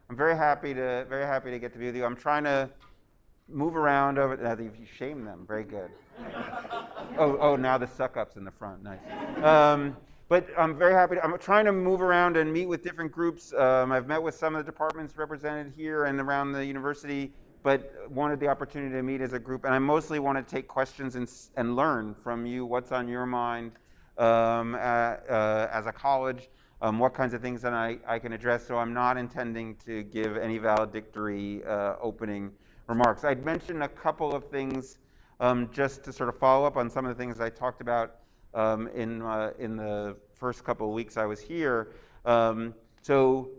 I'm very happy to get to be with you. I'm trying to move around over. You shame them. Very good. Oh, now the suck-ups in the front. Nice. But I'm very happy. I'm trying to move around and meet with different groups. I've met with some of the departments represented here and around the university, but wanted the opportunity to meet as a group. And I mostly want to take questions and learn from you what's on your mind as a college, what kinds of things that I can address. So I'm not intending to give any valedictory opening remarks. I'd mention a couple of things just to sort of follow up on some of the things I talked about in the first couple of weeks I was here. So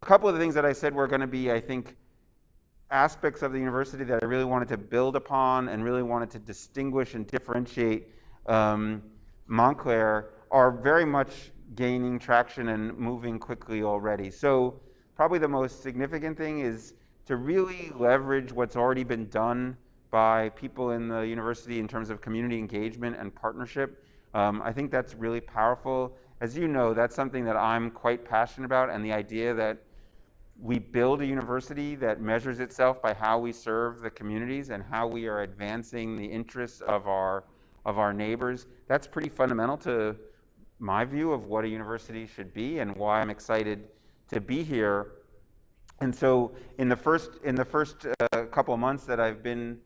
a couple of the things that I said were going to be, I think, aspects of the university that I really wanted to build upon and really wanted to distinguish and differentiate Montclair are very much gaining traction and moving quickly already. So probably the most significant thing is to really leverage what's already been done by people in the university in terms of community engagement and partnership. I think that's really powerful. As you know, that's something that I'm quite passionate about, and the idea that we build a university that measures itself by how we serve the communities and how we are advancing the interests of our neighbors. That's pretty fundamental to my view of what a university should be and why I'm excited to be here. And so in the first couple of months that I've been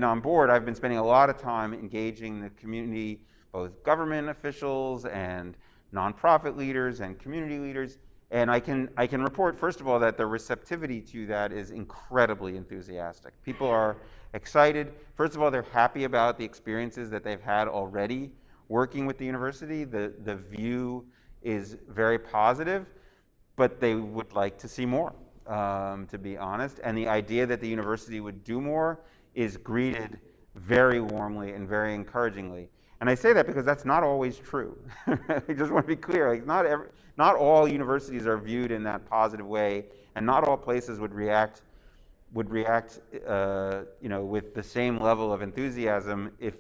on board, I've been spending a lot of time engaging the community, both government officials and nonprofit leaders and community leaders. And I can report, first of all, that the receptivity to that is incredibly enthusiastic. People are excited. First of all, they're happy about the experiences that they've had already working with the university. The view is very positive, but they would like to see more, to be honest. And the idea that the university would do more is greeted very warmly and very encouragingly. And I say that because that's not always true. I just want to be clear. Like not all universities are viewed in that positive way, and not all places would react with the same level of enthusiasm if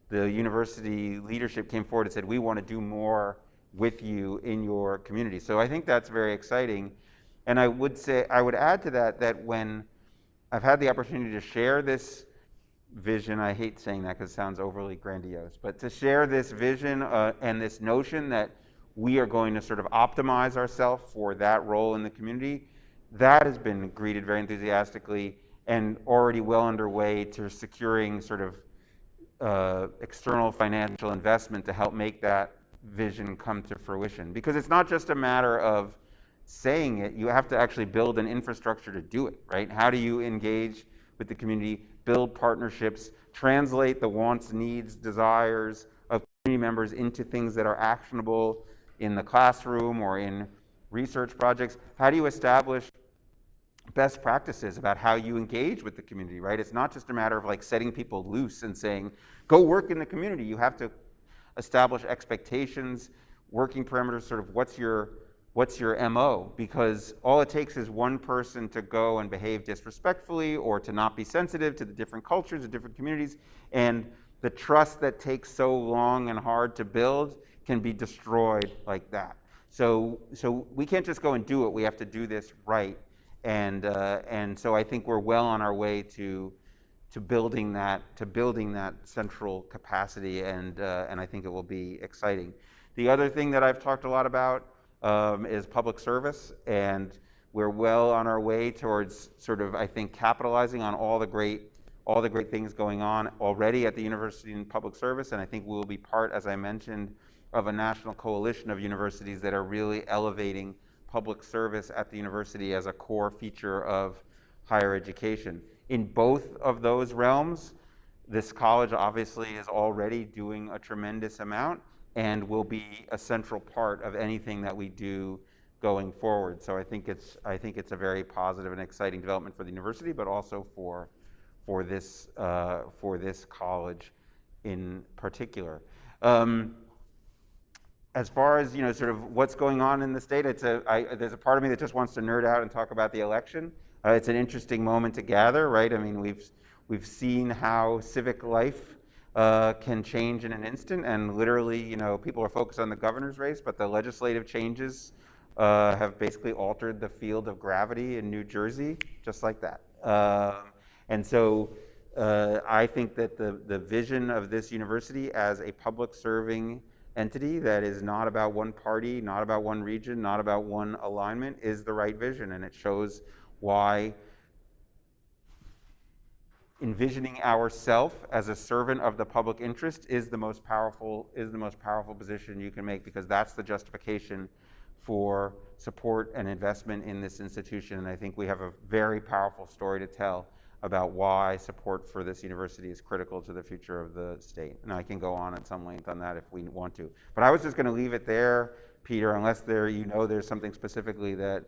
the university leadership came forward and said, we want to do more with you in your community. So I think that's very exciting. And I would add to that when I've had the opportunity to share this vision, I hate saying that because it sounds overly grandiose, but to share this vision and this notion that we are going to sort of optimize ourselves for that role in the community, that has been greeted very enthusiastically and already well underway to securing sort of external financial investment to help make that vision come to fruition. Because it's not just a matter of saying it, you have to actually build an infrastructure to do it, right? How do you engage with the community, build partnerships, translate the wants, needs, desires of community members into things that are actionable in the classroom or in research projects? How do you establish best practices about how you engage with the community, right? It's not just a matter of like setting people loose and saying, go work in the community. You have to establish expectations, working parameters, sort of what's your MO, because all it takes is one person to go and behave disrespectfully or to not be sensitive to the different cultures, the different communities, and the trust that takes so long and hard to build can be destroyed like that. So we can't just go and do it. We have to do this right. And so I think we're well on our way to building that central capacity, and I think it will be exciting. The other thing that I've talked a lot about is public service, and we're well on our way towards sort of, I think, capitalizing on all the great things going on already at the university in public service, and I think we'll be part, as I mentioned, of a national coalition of universities that are really elevating public service at the university as a core feature of higher education. In both of those realms, this college obviously is already doing a tremendous amount and will be a central part of anything that we do going forward. So I think it's a very positive and exciting development for the university, but also for this college in particular. As far as sort of what's going on in the state, there's a part of me that just wants to nerd out and talk about the election. It's an interesting moment to gather, right? I mean, we've seen how civic life can change in an instant, and literally, people are focused on the governor's race, but the legislative changes have basically altered the field of gravity in New Jersey, just like that. And so I think that the vision of this university as a public serving entity that is not about one party, not about one region, not about one alignment is the right vision. And it shows why envisioning ourselves as a servant of the public interest is the most powerful position you can make, because that's the justification for support and investment in this institution. And I think we have a very powerful story to tell about why support for this university is critical to the future of the state. And I can go on at some length on that if we want to. But I was just going to leave it there, Peter, unless there's something specifically that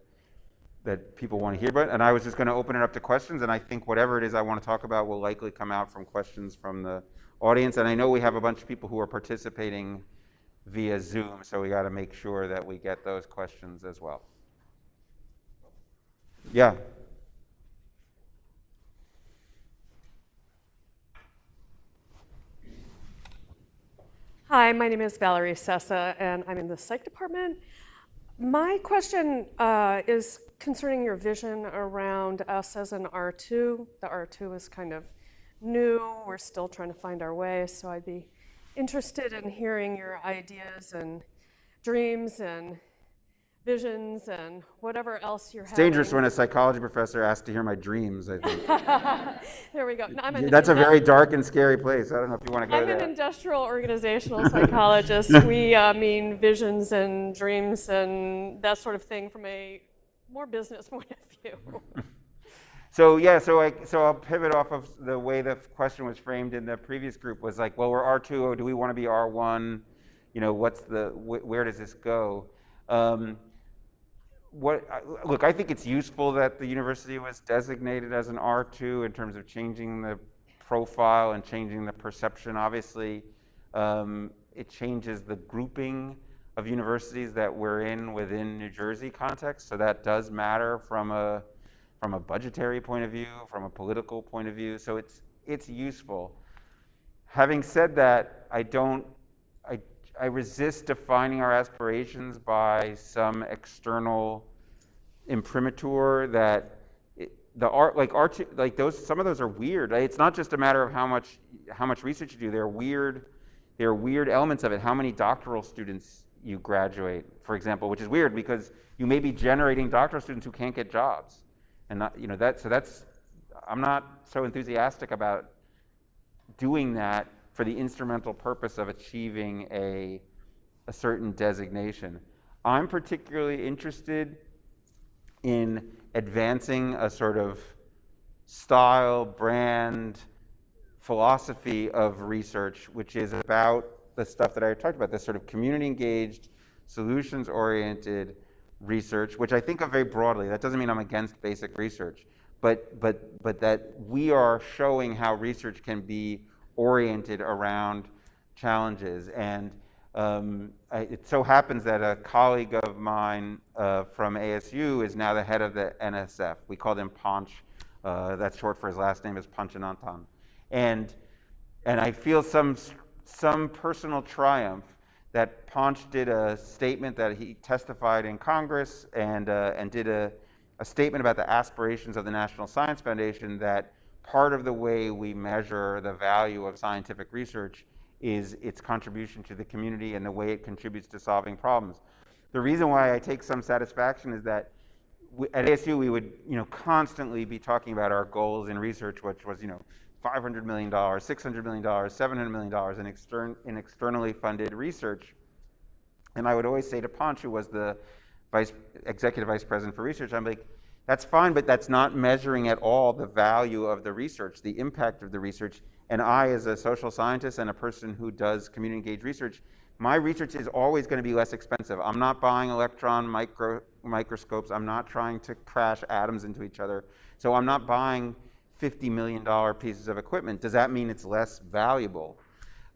people want to hear about. And I was just going to open it up to questions, and I think whatever it is I want to talk about will likely come out from questions from the audience. And I know we have a bunch of people who are participating via Zoom, so we got to make sure that we get those questions as well. Yeah. Hi, my name is Valerie Sessa, and I'm in the psych department. My question is concerning your vision around us as an R2. The R2 is kind of new. We're still trying to find our way, so I'd be interested in hearing your ideas and dreams and visions and whatever else you're having. It's dangerous when a psychology professor asks to hear my dreams, I think. There we go. That's a very dark and scary place. I don't know if you want to go there. I'm an industrial organizational psychologist. We mean visions and dreams and that sort of thing from a more business point of view. So I'll pivot off of the way the question was framed in the previous group. Was like, well, we're R2, or do we want to be R1? Where does this go? Look, I think it's useful that the university was designated as an R2 in terms of changing the profile and changing the perception. Obviously, it changes the grouping of universities that we're in within New Jersey context. So that does matter from a budgetary point of view, from a political point of view. So it's useful. Having said that, I resist defining our aspirations by some external imprimatur that some of those are weird. It's not just a matter of how much research you do. There are weird elements of it. How many doctoral students you graduate, for example, which is weird because you may be generating doctoral students who can't get jobs, and I'm not so enthusiastic about doing that for the instrumental purpose of achieving a certain designation. I'm particularly interested in advancing a sort of style, brand, philosophy of research, which is about the stuff that I talked about, this sort of community-engaged, solutions-oriented research, which I think of very broadly. That doesn't mean I'm against basic research, but that we are showing how research can be oriented around challenges. And it so happens that a colleague of mine from ASU is now the head of the NSF. We call him Panch. That's short for his last name is Panchanantan. And I feel some personal triumph that Panch did a statement that he testified in Congress and did a statement about the aspirations of the National Science Foundation, that part of the way we measure the value of scientific research is its contribution to the community and the way it contributes to solving problems. The reason why I take some satisfaction is that at ASU we would constantly be talking about our goals in research, which was $500 million, $600 million, $700 million in externally funded research. And I would always say to Panch, who was the executive vice president for research, I'm like, that's fine, but that's not measuring at all the value of the research, the impact of the research. And I, as a social scientist and a person who does community-engaged research, my research is always going to be less expensive. I'm not buying electron microscopes. I'm not trying to crash atoms into each other. So I'm not buying $50 million pieces of equipment. Does that mean it's less valuable?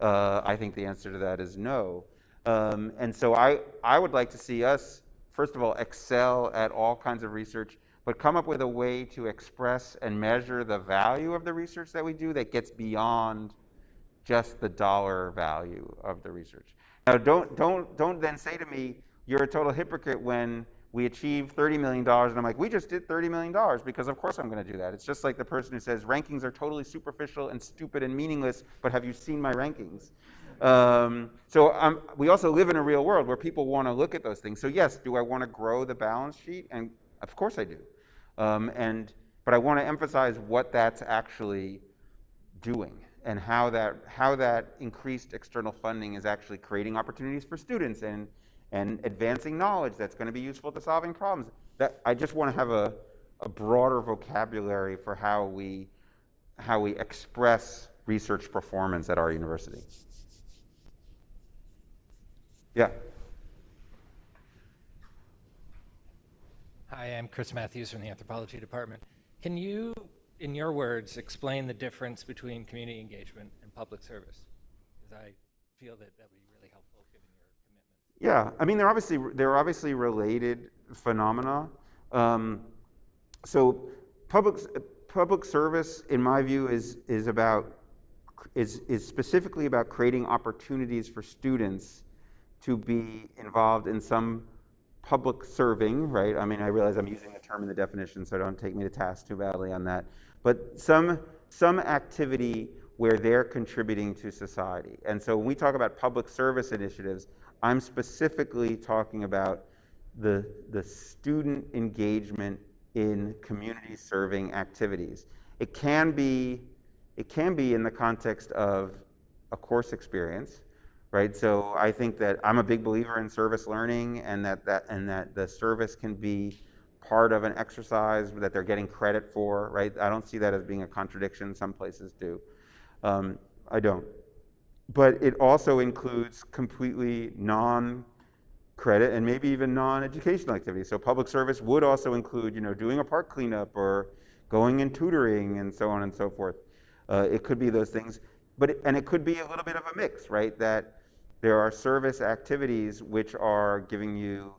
I think the answer to that is no. And so I would like to see us, first of all, excel at all kinds of research, but come up with a way to express and measure the value of the research that we do that gets beyond just the dollar value of the research. Now, don't then say to me, you're a total hypocrite when we achieve $30 million, and I'm like, we just did $30 million because of course I'm going to do that. It's just like the person who says rankings are totally superficial and stupid and meaningless, but have you seen my rankings? We also live in a real world where people want to look at those things. So yes, do I want to grow the balance sheet? And of course I do. But I want to emphasize what that's actually doing and how that increased external funding is actually creating opportunities for students and advancing knowledge that's going to be useful to solving problems. That I just want to have a broader vocabulary for how we express research performance at our university. Yeah. Hi, I'm Chris Matthews from the Anthropology Department. Can you, in your words, explain the difference between community engagement and public service? Because I feel that would be really helpful given your commitment. Yeah, I mean, they're obviously related phenomena. So public service, in my view, is specifically about creating opportunities for students to be involved in some public serving, right? I mean, I realize I'm using the term in the definition, so don't take me to task too badly on that. But some activity where they're contributing to society. And so when we talk about public service initiatives, I'm specifically talking about the student engagement in community serving activities. It can be in the context of a course experience, right? So I think that I'm a big believer in service learning, and that the service can be part of an exercise that they're getting credit for, right? I don't see that as being a contradiction. Some places do. I don't. But it also includes completely non-credit and maybe even non-educational activities. So public service would also include, doing a park cleanup or going and tutoring and so on and so forth. It could be those things, and it could be a little bit of a mix, right? That there are service activities which are giving you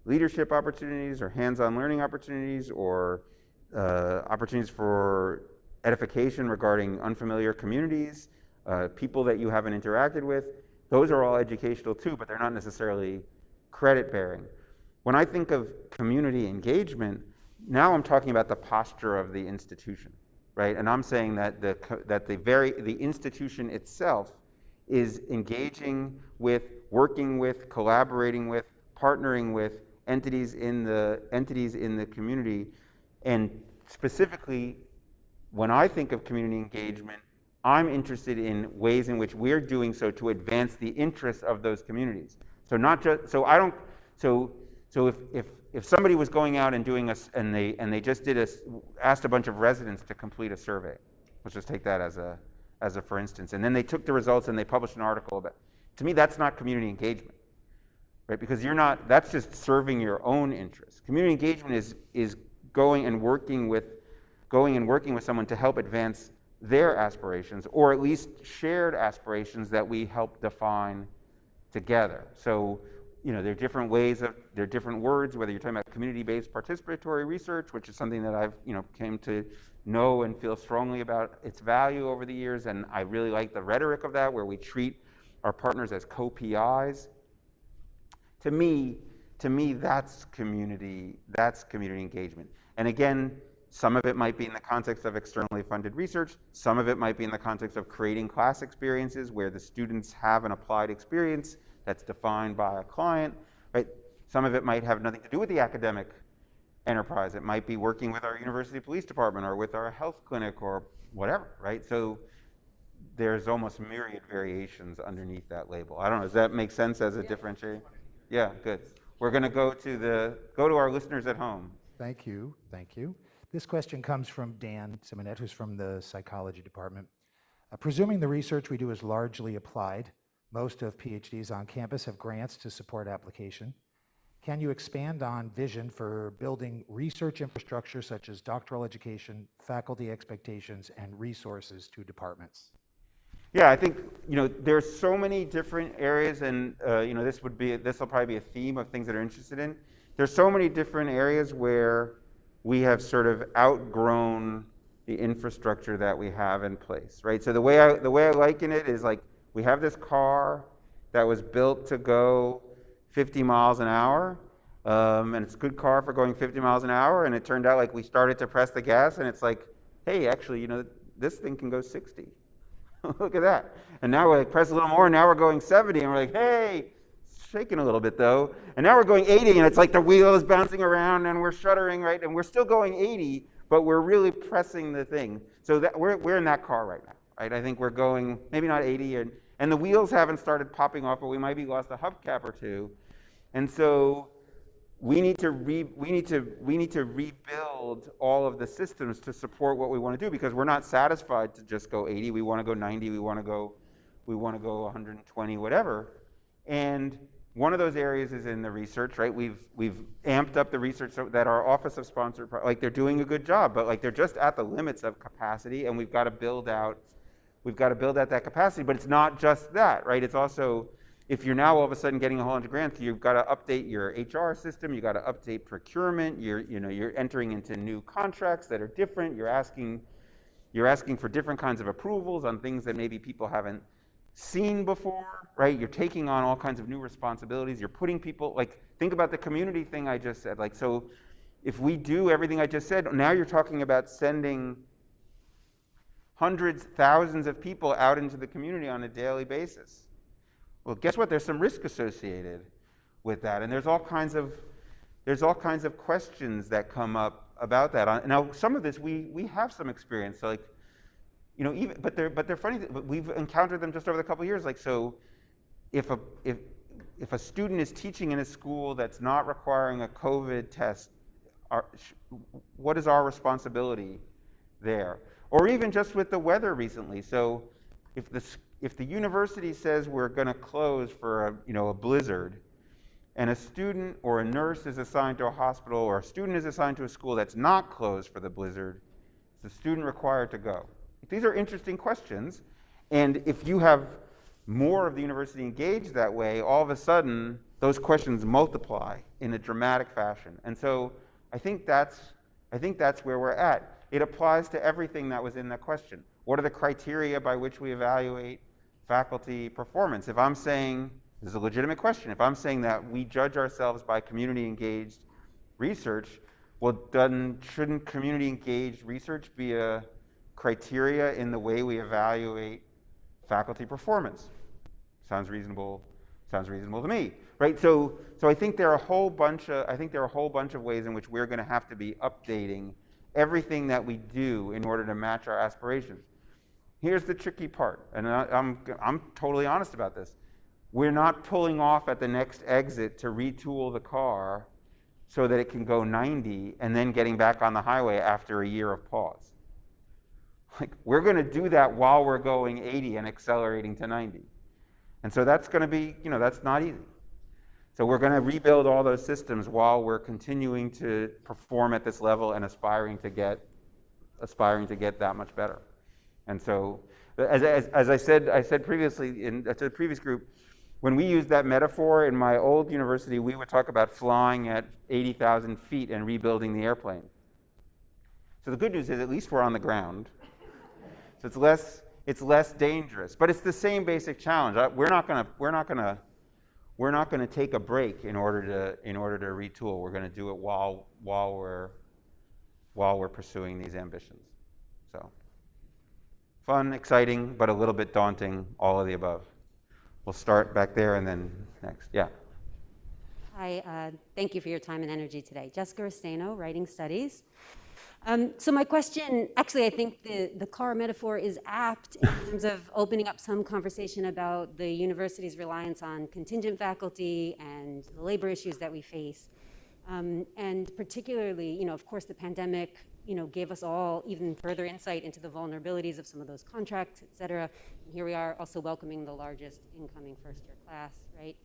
leadership opportunities or hands-on learning opportunities or opportunities for edification regarding unfamiliar communities, people that you haven't interacted with. Those are all educational too, but they're not necessarily credit-bearing. When I think of community engagement, now I'm talking about the posture of the institution, right? And I'm saying that the institution itself is engaging with, working with, collaborating with, partnering with entities in the community. And specifically, when I think of community engagement, I'm interested in ways in which we're doing so to advance the interests of those communities. So not just if somebody was going out and doing and they just asked a bunch of residents to complete a survey. Let's just take that as a for instance, and then they took the results and they published an article about. To me, that's not community engagement, right? Because that's just serving your own interests. Community engagement is going and working with someone to help advance their aspirations, or at least shared aspirations that we help define together. So, there are different words, whether you're talking about community-based participatory research, which is something that I've, came to know and feel strongly about its value over the years, and I really like the rhetoric of that, where we treat our partners as co-PIs. To me, that's community engagement. And again, some of it might be in the context of externally funded research. Some of it might be in the context of creating class experiences where the students have an applied experience that's defined by a client, right? Some of it might have nothing to do with the academic enterprise. It might be working with our university police department or with our health clinic or whatever, right? So there's almost myriad variations underneath that label. I don't know, does that make sense as a differentiator? Yeah, good. We're going to go to our listeners at home. Thank you. This question comes from Dan Simonet, who's from the psychology department. Presuming the research we do is largely applied, most of PhDs on campus have grants to support application. Can you expand on vision for building research infrastructure such as doctoral education, faculty expectations, and resources to departments? Yeah, I think there's so many different areas, and this will probably be a theme of things that are interested in. There's so many different areas where we have sort of outgrown the infrastructure that we have in place, right? So the way I liken it is like we have this car that was built to go 50 miles an hour, And it's a good car for going 50 miles an hour. And it turned out like we started to press the gas and it's like, hey, actually, this thing can go 60. Look at that. And now we press a little more, and now we're going 70, and we're like, hey, it's shaking a little bit though. And now we're going 80, and it's like the wheel is bouncing around, and we're shuddering, right? And we're still going 80, but we're really pressing the thing. So that we're in that car right now, right? I think we're going maybe not 80, and the wheels haven't started popping off, but we might be lost a hubcap or two. And so we need to rebuild all of the systems to support what we want to do, because we're not satisfied to just go 80. We want to go 90. We want to go 120, whatever. And one of those areas is in the research, right? We've amped up the research so that our Office of Sponsored, like they're doing a good job, but like they're just at the limits of capacity, and we've got to build out that capacity. But it's not just that, right? It's also, if you're now all of a sudden getting a whole bunch of grants, you've got to update your HR system, you've got to update procurement, you're entering into new contracts that are different, you're asking for different kinds of approvals on things that maybe people haven't seen before, right? You're taking on all kinds of new responsibilities, you're putting people, like, think about the community thing I just said. Like, so if we do everything I just said, now you're talking about sending hundreds, thousands of people out into the community on a daily basis. Well, guess what? There's some risk associated with that, and there's all kinds of questions that come up about that. Now, some of this we have some experience. So, like, but they're funny. But we've encountered them just over the couple of years. Like, so, if a student is teaching in a school that's not requiring a COVID test, what is our responsibility there? Or even just with the weather recently. So, if the university says we're going to close for a blizzard, and a student or a nurse is assigned to a hospital, or a student is assigned to a school that's not closed for the blizzard, is the student required to go? These are interesting questions, and if you have more of the university engaged that way, all of a sudden those questions multiply in a dramatic fashion. And so I think that's where we're at. It applies to everything that was in that question. What are the criteria by which we evaluate faculty performance? If I'm saying, this is a legitimate question, if I'm saying that we judge ourselves by community-engaged research, well, then shouldn't community-engaged research be a criteria in the way we evaluate faculty performance? Sounds reasonable to me, right? So I think there are a whole bunch of ways in which we're going to have to be updating everything that we do in order to match our aspirations. Here's the tricky part, and I'm totally honest about this. We're not pulling off at the next exit to retool the car so that it can go 90 and then getting back on the highway after a year of pause. Like, we're going to do that while we're going 80 and accelerating to 90. And so that's going to be, that's not easy. So we're going to rebuild all those systems while we're continuing to perform at this level and aspiring to get that much better. And so, as I said previously to the previous group, when we used that metaphor in my old university, we would talk about flying at 80,000 feet and rebuilding the airplane. So the good news is at least we're on the ground. So it's less dangerous, but it's the same basic challenge. We're not going to take a break in order to retool. We're going to do it while we're pursuing these ambitions. So fun, exciting, but a little bit daunting, all of the above. We'll start back there and then next. Yeah. Hi, thank you for your time and energy today. Jessica Restaino, Writing Studies. So my question, actually, I think the car metaphor is apt in terms of opening up some conversation about the university's reliance on contingent faculty and the labor issues that we face. And particularly, of course, the pandemic, gave us all even further insight into the vulnerabilities of some of those contracts, et cetera. And here we are also welcoming the largest incoming first-year class, right?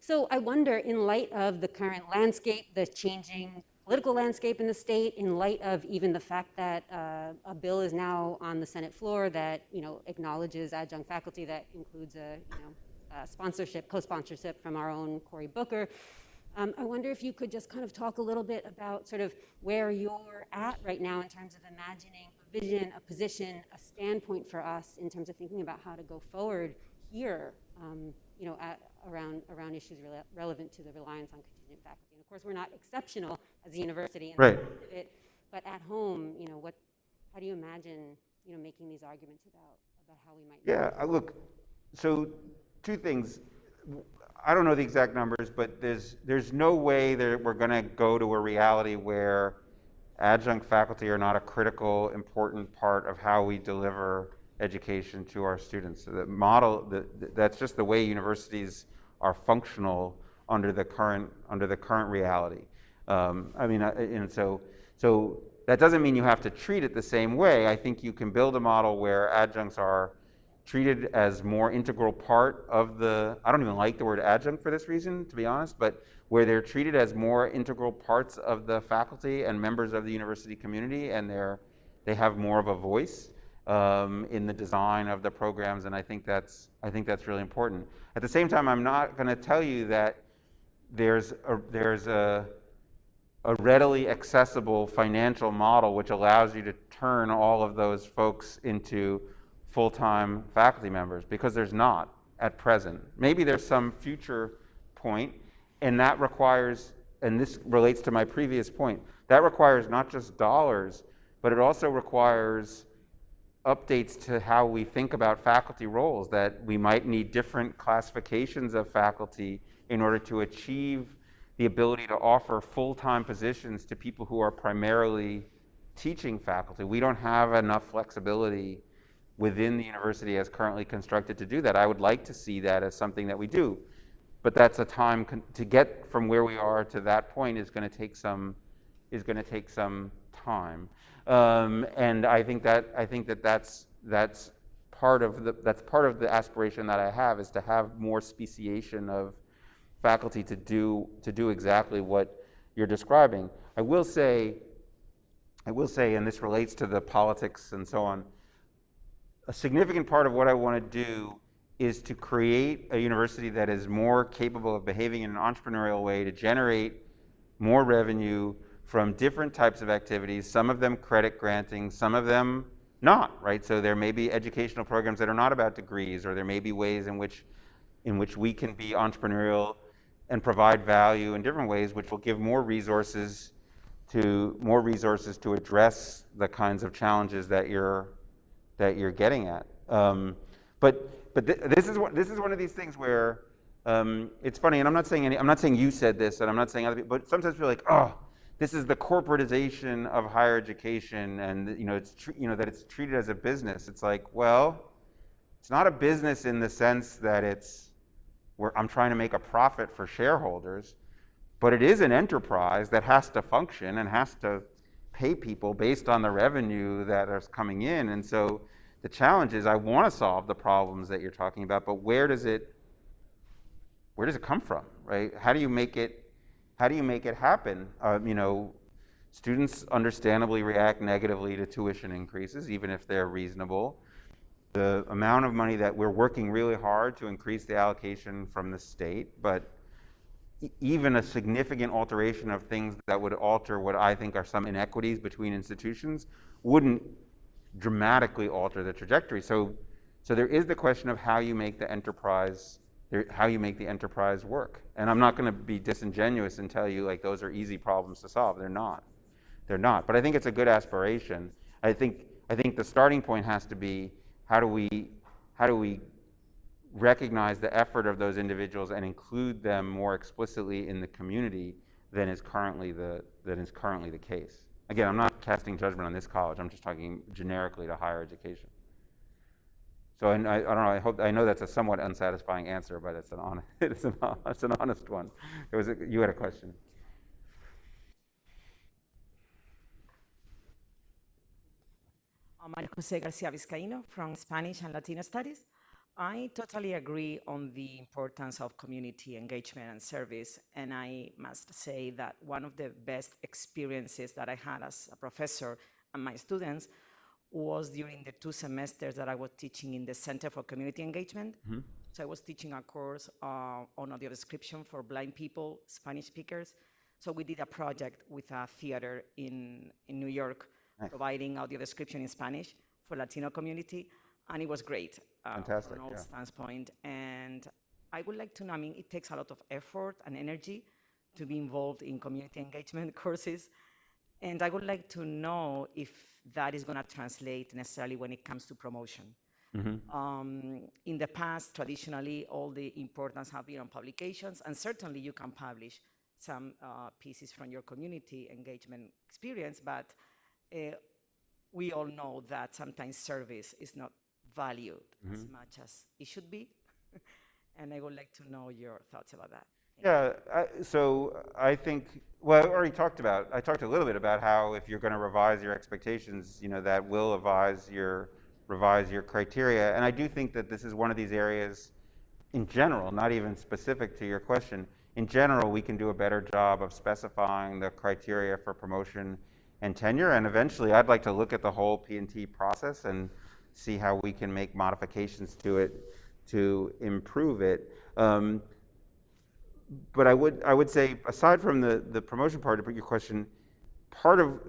So I wonder, in light of the current landscape, the changing political landscape in the state, in light of even the fact that a bill is now on the Senate floor that acknowledges adjunct faculty, that includes a sponsorship, co-sponsorship from our own Cory Booker. I wonder if you could just kind of talk a little bit about sort of where you're at right now in terms of imagining a vision, a position, a standpoint for us in terms of thinking about how to go forward here, around issues relevant to the reliance on contingent adjunct faculty. And of course, we're not exceptional as a university in Right. it, but at home, how do you imagine, making these arguments about how we might? Yeah, look, so two things. I don't know the exact numbers, but there's no way that we're going to go to a reality where adjunct faculty are not a critical, important part of how we deliver education to our students. So the model, that's just the way universities are functional under the current reality. And so that doesn't mean you have to treat it the same way. I think you can build a model where adjuncts are treated as more integral part of I don't even like the word adjunct for this reason, to be honest, but where they're treated as more integral parts of the faculty and members of the university community, and they have more of a voice in the design of the programs, and I think that's really important. At the same time, I'm not going to tell you that there's a readily accessible financial model which allows you to turn all of those folks into full-time faculty members, because there's not at present. Maybe there's some future point, and that requires, and this relates to my previous point, that requires not just dollars, but it also requires updates to how we think about faculty roles, that we might need different classifications of faculty in order to achieve the ability to offer full-time positions to people who are primarily teaching faculty. We don't have enough flexibility within the university as currently constructed to do that. I would like to see that as something that we do, but that's a time to get from where we are to that point is going to take some time, and I think that's part of the aspiration that I have, is to have more speciation of faculty to do exactly what you're describing. I will say, and this relates to the politics and so on, a significant part of what I want to do is to create a university that is more capable of behaving in an entrepreneurial way to generate more revenue from different types of activities, some of them credit granting, some of them not, right? So there may be educational programs that are not about degrees, or there may be ways in which we can be entrepreneurial and provide value in different ways, which will give more resources to address the kinds of challenges that you're getting at. This is one of these things where it's funny, and I'm not saying you said this, and I'm not saying other people, but sometimes we're like, oh, this is the corporatization of higher education, and that it's treated as a business. It's like, well, it's not a business in the sense that it's where I'm trying to make a profit for shareholders, but it is an enterprise that has to function and has to pay people based on the revenue that is coming in. And so the challenge is, I want to solve the problems that you're talking about, but where does it come from, right? How do you make it happen? Students understandably react negatively to tuition increases, even if they're reasonable. The amount of money that we're working really hard to increase the allocation from the state, but even a significant alteration of things that would alter what I think are some inequities between institutions wouldn't dramatically alter the trajectory. So there is the question of how you make the enterprise work. And I'm not going to be disingenuous and tell you like those are easy problems to solve. They're not. But I think it's a good aspiration. I think the starting point has to be, how do we recognize the effort of those individuals and include them more explicitly in the community than is currently the case. Again, I'm not casting judgment on this college. I'm just talking generically to higher education. So, and I don't know. I know that's a somewhat unsatisfying answer, but it's an honest one. You had a question. I'm Maria Jose Garcia Vizcaíno from Spanish and Latino Studies. I totally agree on the importance of community engagement and service, and I must say that one of the best experiences that I had as a professor and my students was during the 2 semesters that I was teaching in the Center for Community Engagement. Mm-hmm. So I was teaching a course on audio description for blind people, Spanish speakers. So we did a project with a theater in New York, nice, providing audio description in Spanish for Latino community, and it was great. Fantastic, from all standpoint. And I would like to know, it takes a lot of effort and energy to be involved in community engagement courses. And I would like to know if that is going to translate necessarily when it comes to promotion. In the past, traditionally, all the importance have been on publications, and certainly you can publish some pieces from your community engagement experience, but we all know that sometimes service is not valued as much as it should be. And I would like to know your thoughts about that. So I think, well, I already talked a little bit about how if you're going to revise your expectations, that will revise your criteria. And I do think that this is one of these areas in general, not even specific to your question. In general, we can do a better job of specifying the criteria for promotion and tenure. And eventually, I'd like to look at the whole P&T process and see how we can make modifications to it to improve it. But I would say, aside from the promotion part of your question, part of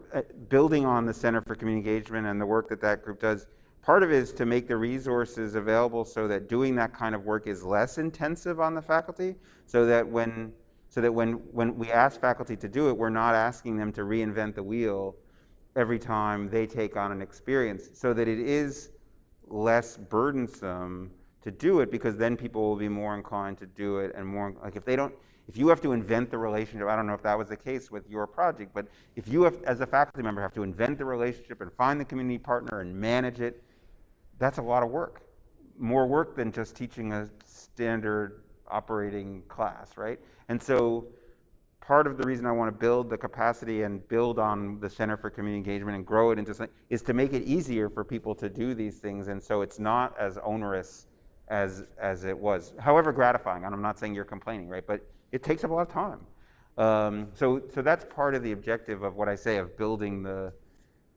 building on the Center for Community Engagement and the work that group does, part of it is to make the resources available so that doing that kind of work is less intensive on the faculty, so that when we ask faculty to do it, we're not asking them to reinvent the wheel every time they take on an experience, so that it is less burdensome to do it, because then people will be more inclined to do it, and more like if you have to invent the relationship, I don't know if that was the case with your project, but if you have, as a faculty member, have to invent the relationship and find the community partner and manage it, that's a lot of work. More work than just teaching a standard operating class, right? And so part of the reason I want to build the capacity and build on the Center for Community Engagement and grow it into something is to make it easier for people to do these things, and so it's not as onerous as it was. However gratifying, and I'm not saying you're complaining, right? But it takes up a lot of time. So that's part of the objective of what I say of building the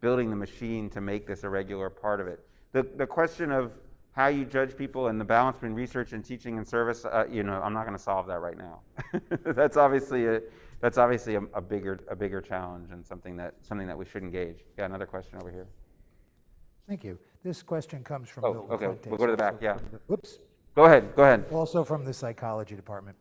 machine to make this a regular part of it. The question of how you judge people and the balance between research and teaching and service, I'm not going to solve that right now. That's obviously a bigger challenge, and something that we should engage. Yeah, another question over here. Thank you. This question comes from Oh, Milton okay. Fuentes, We'll go to the back, also yeah. from whoops. Go ahead. Also from the psychology department.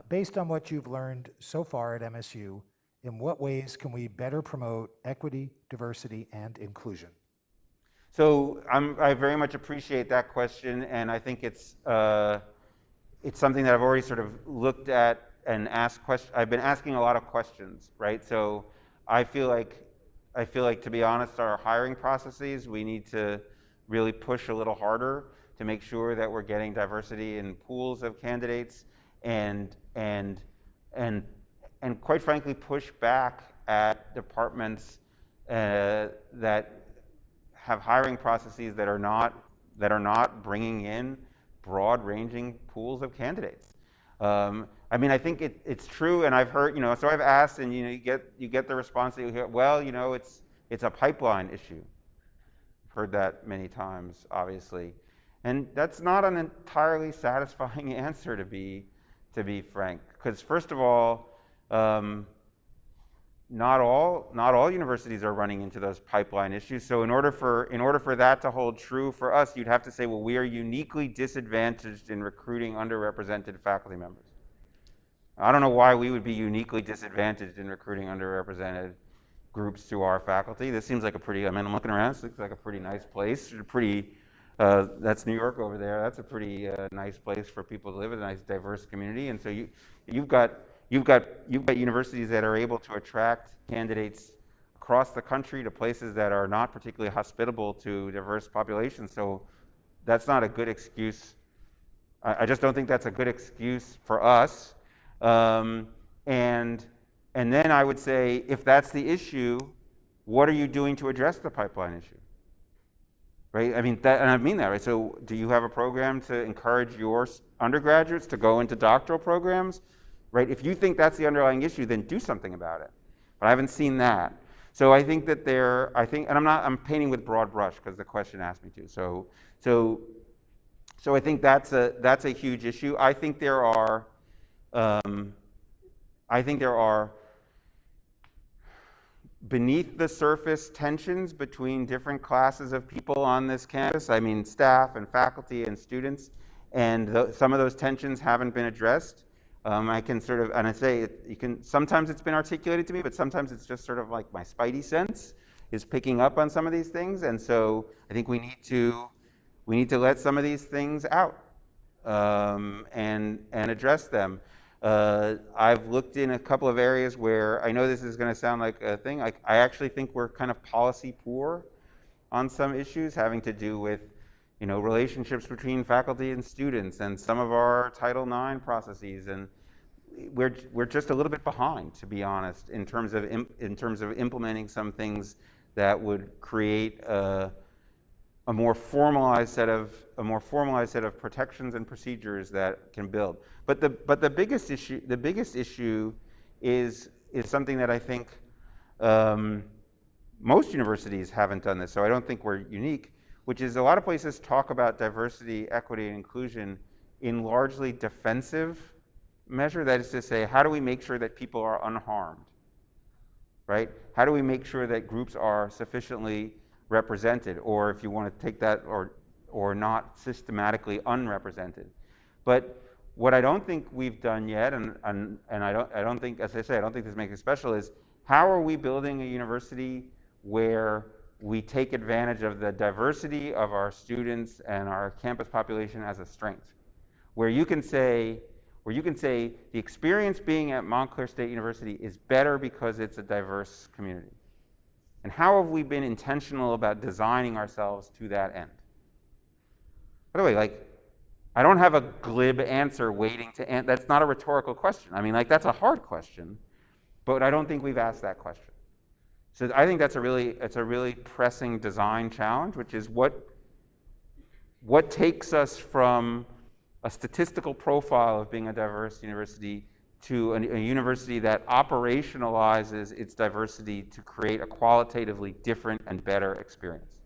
Based on what you've learned so far at MSU, in what ways can we better promote equity, diversity, and inclusion? So I very much appreciate that question, and I think it's something that I've already sort of looked at and asked questions. I've been asking a lot of questions, right? So I feel like, to be honest, our hiring processes, we need to really push a little harder to make sure that we're getting diversity in pools of candidates, and quite frankly, push back at departments that have hiring processes that are not bringing in broad-ranging pools of candidates. I mean, I think it's true, and I've heard, so I've asked, and you get the response that you hear, well, it's a pipeline issue. I've heard that many times, obviously, and that's not an entirely satisfying answer, to be frank, because first of all, not all universities are running into those pipeline issues. So in order for that to hold true for us, you'd have to say, well, we are uniquely disadvantaged in recruiting underrepresented faculty members. I don't know why we would be uniquely disadvantaged in recruiting underrepresented groups to our faculty. This seems like I'm looking around, this looks like a pretty nice place. That's New York over there. That's a pretty nice place for people to live in, a nice diverse community. And so you've got universities that are able to attract candidates across the country to places that are not particularly hospitable to diverse populations. So that's not a good excuse. I just don't think that's a good excuse for us. And then I would say, if that's the issue, what are you doing to address the pipeline issue? Right? I mean, and I mean that, right? So do you have a program to encourage your undergraduates to go into doctoral programs? Right? If you think that's the underlying issue, then do something about it. But I haven't seen that. So I think that and I'm painting with broad brush because the question asked me to. So I think that's a huge issue. I think there are beneath the surface tensions between different classes of people on this campus. I mean, staff and faculty and students, and some of those tensions haven't been addressed. I can sort of, and I say, you can, sometimes it's been articulated to me, but sometimes it's just sort of like my spidey sense is picking up on some of these things. And so I think we need to let some of these things out, and address them. I've looked in a couple of areas where I know this is going to sound like a thing. Like, I actually think we're kind of policy poor on some issues having to do with, relationships between faculty and students, and some of our Title IX processes, and we're just a little bit behind, to be honest, in terms of implementing some things that would create a more formalized set of protections and procedures that can build. But the biggest issue is something that I think most universities haven't done this, so I don't think we're unique, which is a lot of places talk about diversity, equity, and inclusion in largely defensive measure. That is to say, how do we make sure that people are unharmed, right? How do we make sure that groups are sufficiently represented, or if you want to take that, or not systematically unrepresented? But what I don't think we've done yet, and I don't think, as I say, I don't think this makes it special, is how are we building a university where we take advantage of the diversity of our students and our campus population as a strength, where you can say the experience being at Montclair State University is better because it's a diverse community. And how have we been intentional about designing ourselves to that end? By the way, like, I don't have a glib answer waiting to answer. That's not a rhetorical question. I mean, like, that's a hard question, but I don't think we've asked that question. So I think it's a really pressing design challenge, which is what takes us from a statistical profile of being a diverse university to a university that operationalizes its diversity to create a qualitatively different and better experience.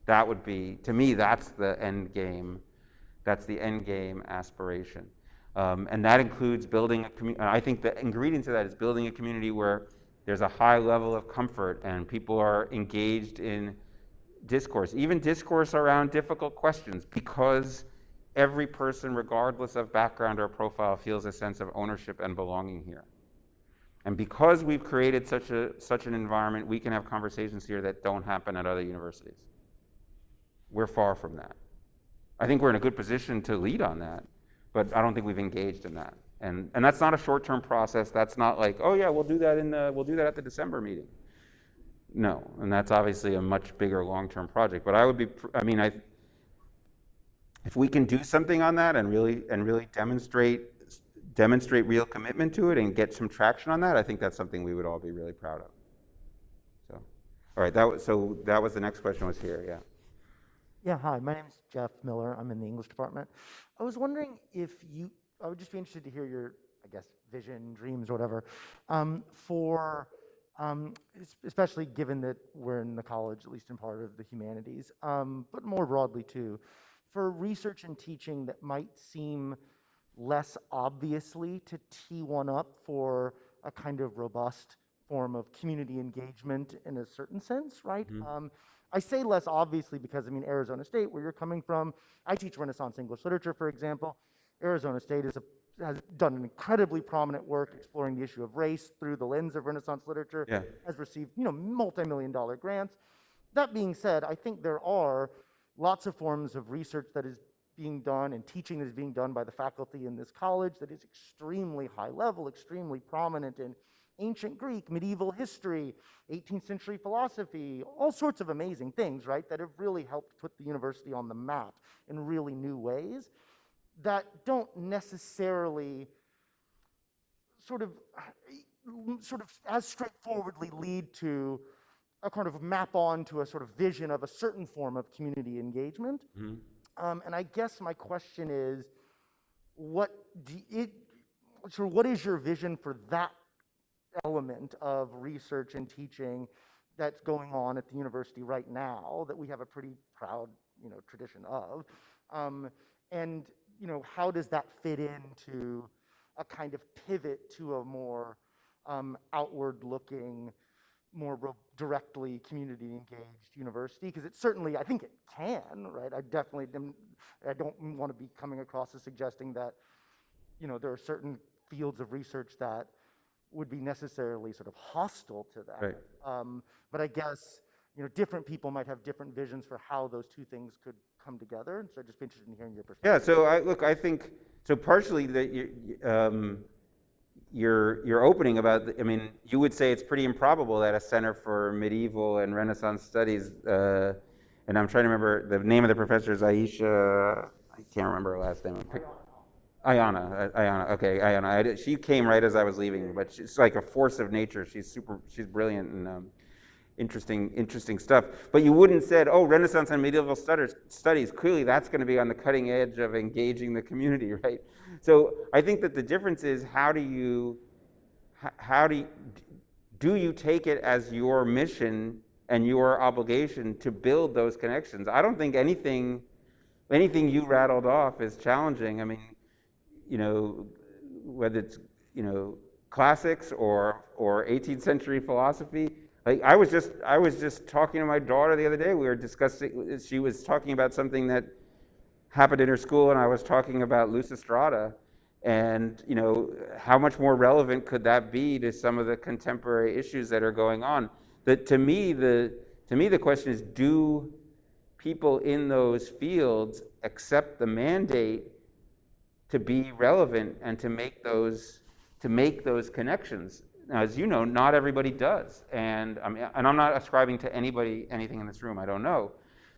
That would be, to me, that's the end game. That's the end game aspiration. And that includes building a community. I think the ingredient to that is building a community where there's a high level of comfort and people are engaged in discourse, even discourse around difficult questions, because every person, regardless of background or profile, feels a sense of ownership and belonging here. And because we've created such an environment, we can have conversations here that don't happen at other universities. We're far from that. I think we're in a good position to lead on that, but I don't think we've engaged in that. And that's not a short-term process. That's not like, oh yeah, we'll do that at the December meeting. No, and that's obviously a much bigger long-term project. But if we can do something on that and really demonstrate real commitment to it and get some traction on that, I think that's something we would all be really proud of. So, all right, that was the next question was here, yeah. Yeah, hi, my name is Jeff Miller. I'm in the English department. I was wondering I would just be interested to hear your, I guess, vision, dreams, or whatever, especially given that we're in the college, at least in part of the humanities, but more broadly too, for research and teaching that might seem less obviously to tee one up for a kind of robust form of community engagement in a certain sense, right? Mm-hmm. I say less obviously because, Arizona State, where you're coming from, I teach Renaissance English literature, for example. Arizona State has done an incredibly prominent work exploring the issue of race through the lens of Renaissance literature, Yeah. has received multi-million-dollar grants. That being said, I think there are lots of forms of research that is being done and teaching that is being done by the faculty in this college that is extremely high level, extremely prominent in ancient Greek, medieval history, 18th century philosophy, all sorts of amazing things, right, that have really helped put the university on the map in really new ways that don't necessarily sort of as straightforwardly lead to a kind of map on to a sort of vision of a certain form of community engagement. Mm-hmm. And I guess my question is, what is your vision for that element of research and teaching that's going on at the university right now that we have a pretty proud, tradition of? And how does that fit into a kind of pivot to a more outward-looking, more directly community-engaged university? Because it certainly, I think it can, right? I don't want to be coming across as suggesting that, there are certain fields of research that would be necessarily sort of hostile to that. Right. But I guess, different people might have different visions for how those two things could come together. And so I'd just be interested in hearing your perspective. Yeah, so I think, so partially that your opening about, you would say it's pretty improbable that a Center for Medieval and Renaissance Studies, and I'm trying to remember, the name of the professor is Aisha, I can't remember her last name. Ayana, okay, Ayana. She came right as I was leaving, but she's like a force of nature. She's brilliant and interesting stuff. But you wouldn't said, oh, Renaissance and medieval studies, clearly that's going to be on the cutting edge of engaging the community, right? So I think that the difference is do you take it as your mission and your obligation to build those connections? I don't think anything you rattled off is challenging. Whether it's, classics or 18th century philosophy. Like I was just talking to my daughter the other day. We were discussing, she was talking about something that happened in her school, and I was talking about Lucistrata, and how much more relevant could that be to some of the contemporary issues that are going on? That to me the question is, do people in those fields accept the mandate to be relevant and to make those connections? Now, as you know, not everybody does, and I'm not ascribing to anybody anything in this room. I don't know,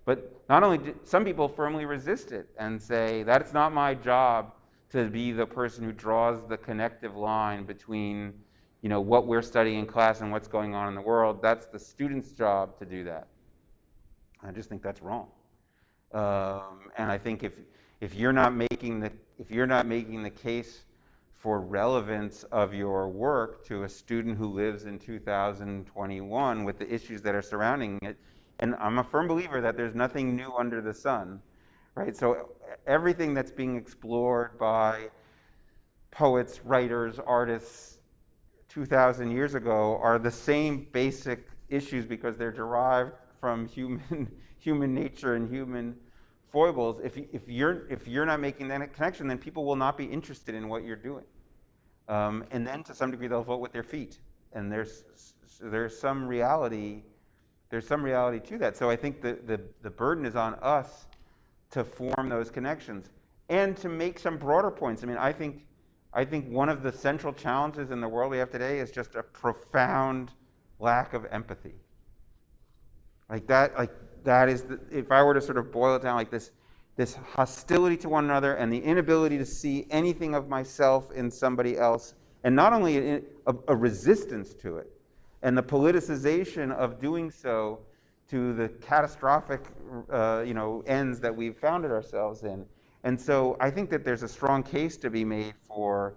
but not only do some people firmly resist it and say that it's not my job to be the person who draws the connective line between what we're studying in class and what's going on in the world. That's the student's job to do that. I just think that's wrong, and I think if you're not making the case for relevance of your work to a student who lives in 2021 with the issues that are surrounding it, and I'm a firm believer that there's nothing new under the sun, right? So everything that's being explored by poets, writers, artists 2,000 years ago are the same basic issues because they're derived from human nature and human foibles. If you're not making that connection, then people will not be interested in what you're doing, and then to some degree they'll vote with their feet. And there's some reality to that. So I think the burden is on us to form those connections and to make some broader points. I think one of the central challenges in the world we have today is just a profound lack of empathy. That is, if I were to sort of boil it down like this hostility to one another and the inability to see anything of myself in somebody else, and not only a resistance to it, and the politicization of doing so to the catastrophic ends that we've founded ourselves in. And so I think that there's a strong case to be made for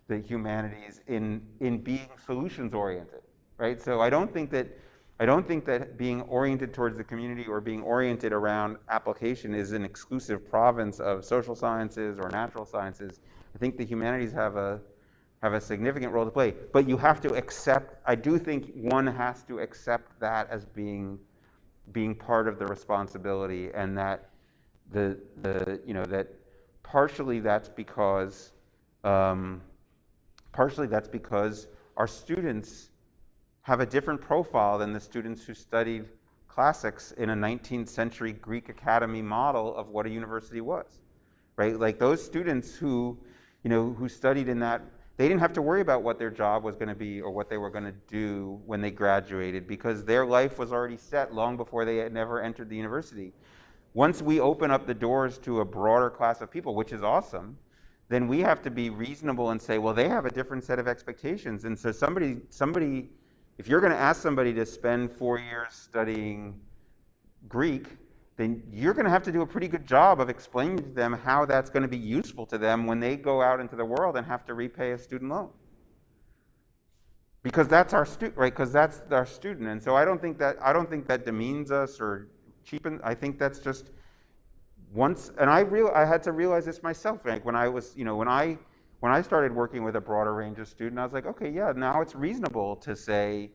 the humanities in being solutions oriented, right? So I don't think that being oriented towards the community or being oriented around application is an exclusive province of social sciences or natural sciences. I think the humanities have a significant role to play, but you have to accept, I do think one has to accept that as being part of the responsibility, and that that partially that's because our students have a different profile than the students who studied classics in a 19th century Greek academy model of what a university was, right? Like those students who studied in that, they didn't have to worry about what their job was going to be or what they were going to do when they graduated, because their life was already set long before they had never entered the university. Once we open up the doors to a broader class of people, which is awesome, then we have to be reasonable and say, well, they have a different set of expectations. And so somebody, if you're going to ask somebody to spend 4 years studying Greek, then you're going to have to do a pretty good job of explaining to them how that's going to be useful to them when they go out into the world and have to repay a student loan. Because that's our student, right? Because that's our student. And so I don't think that demeans us or cheapens. I think that's just once, and I had to realize this myself. Like when I was, when I started working with a broader range of students, I was like, okay, yeah, now it's reasonable to say,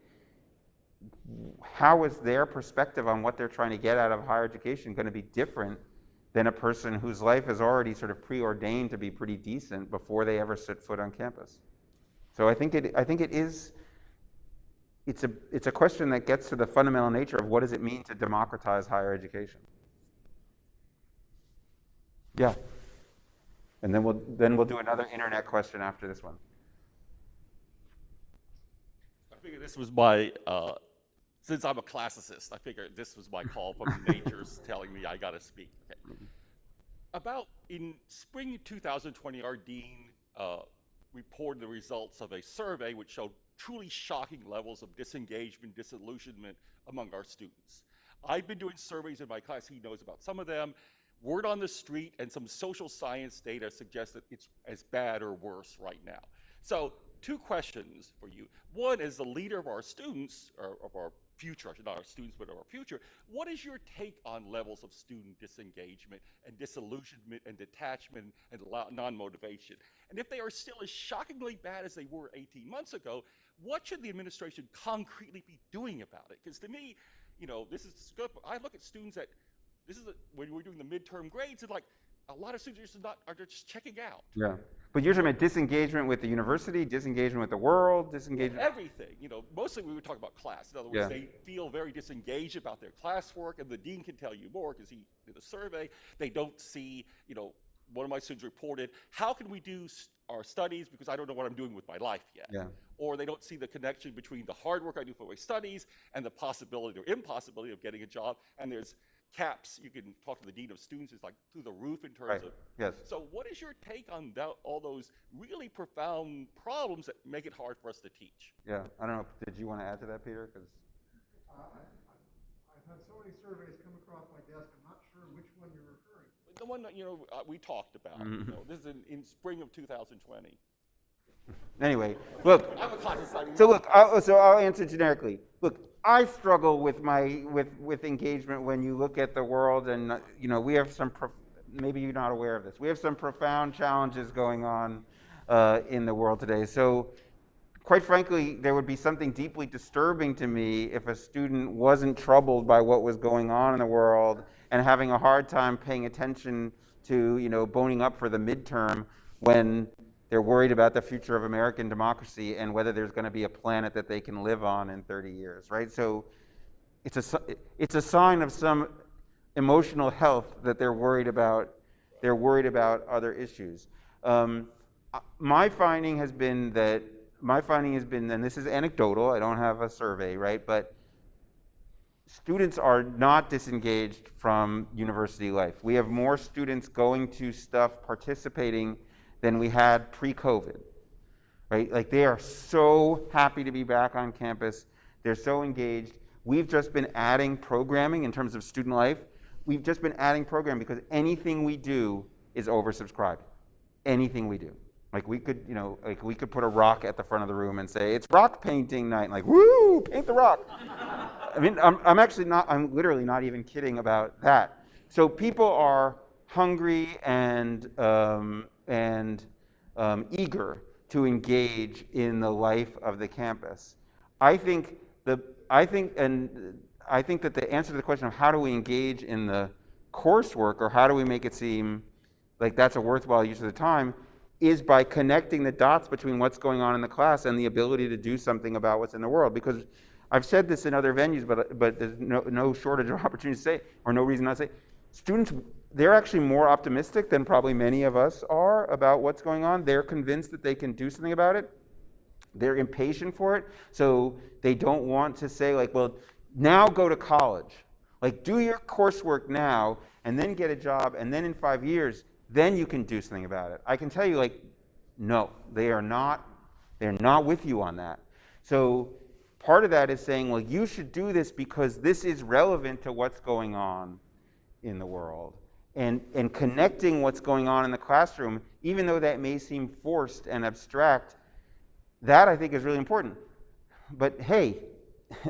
how is their perspective on what they're trying to get out of higher education going to be different than a person whose life is already sort of preordained to be pretty decent before they ever set foot on campus. So I think it is, it's a question that gets to the fundamental nature of what does it mean to democratize higher education. Yeah. And then we'll do another internet question after this one. I figured this was my, since I'm a classicist, I figured this was my call from nature's telling me I got to speak. Okay. About in spring 2020, our dean reported the results of a survey which showed truly shocking levels of disengagement, disillusionment among our students. I've been doing surveys in my class, he knows about some of them. Word on the street and some social science data suggests that it's as bad or worse right now. So 2 questions for you. One, as the leader of our students, or of our future, actually not our students, but of our future, what is your take on levels of student disengagement and disillusionment and detachment and non-motivation? And if they are still as shockingly bad as they were 18 months ago, what should the administration concretely be doing about it? Because to me, you know, this is good. I look at students that, when we're doing the midterm grades, it's like a lot of students are just checking out. Yeah. But you're talking about disengagement with the university, disengagement with the world, disengagement. Everything, you know, mostly we would talk about class. In other words, they feel very disengaged about their classwork, and the dean can tell you more because he did a survey. They don't see, you know, one of my students reported, how can we do our studies because I don't know what I'm doing with my life yet. Yeah. Or they don't see the connection between the hard work I do for my studies and the possibility or impossibility of getting a job. And there's caps, you can talk to the dean of students, it's like through the roof in terms of. Yes. So what is your take on all those really profound problems that make it hard for us to teach? Yeah, I don't know, did you want to add to that, Peter? Because I've had so many surveys come across my desk, I'm not sure which one you're referring to. The one that, you know, we talked about, you know, this is in spring of 2020. Anyway, look, I'm a conscious, I mean, so look, so I'll answer generically. Look, I struggle with with engagement when you look at the world, and you know, we have some, maybe you're not aware of this, we have some profound challenges going on in the world today. So quite frankly, there would be something deeply disturbing to me if a student wasn't troubled by what was going on in the world and having a hard time paying attention to, you know, boning up for the midterm when they're worried about the future of American democracy and whether there's going to be a planet that they can live on in 30 years, right? So it's a sign of some emotional health that they're worried about. They're worried about other issues. My finding has been, and this is anecdotal, I don't have a survey, right? But students are not disengaged from university life. We have more students going to stuff, participating than we had pre-COVID, right? Like they are so happy to be back on campus. They're so engaged. We've just been adding programming in terms of student life. We've just been adding programming because anything we do is oversubscribed. Anything we do. Like we could, you know, like we could put a rock at the front of the room and say, it's rock painting night. And like, woo, paint the rock. I mean, I'm literally not even kidding about that. So people are hungry and eager to engage in the life of the campus. I think that the answer to the question of how do we engage in the coursework or how do we make it seem like that's a worthwhile use of the time is by connecting the dots between what's going on in the class and the ability to do something about what's in the world. Because I've said this in other venues, but there's no shortage of opportunity to say, or no reason not to say, students, they're actually more optimistic than probably many of us are about what's going on. They're convinced that they can do something about it. They're impatient for it, so they don't want to say like, well, now go to college. Like do your coursework now and then get a job and then in 5 years, then you can do something about it. I can tell you like, no, they're not with you on that. So part of that is saying, well, you should do this because this is relevant to what's going on in the world. And connecting what's going on in the classroom, even though that may seem forced and abstract, that I think is really important. But hey,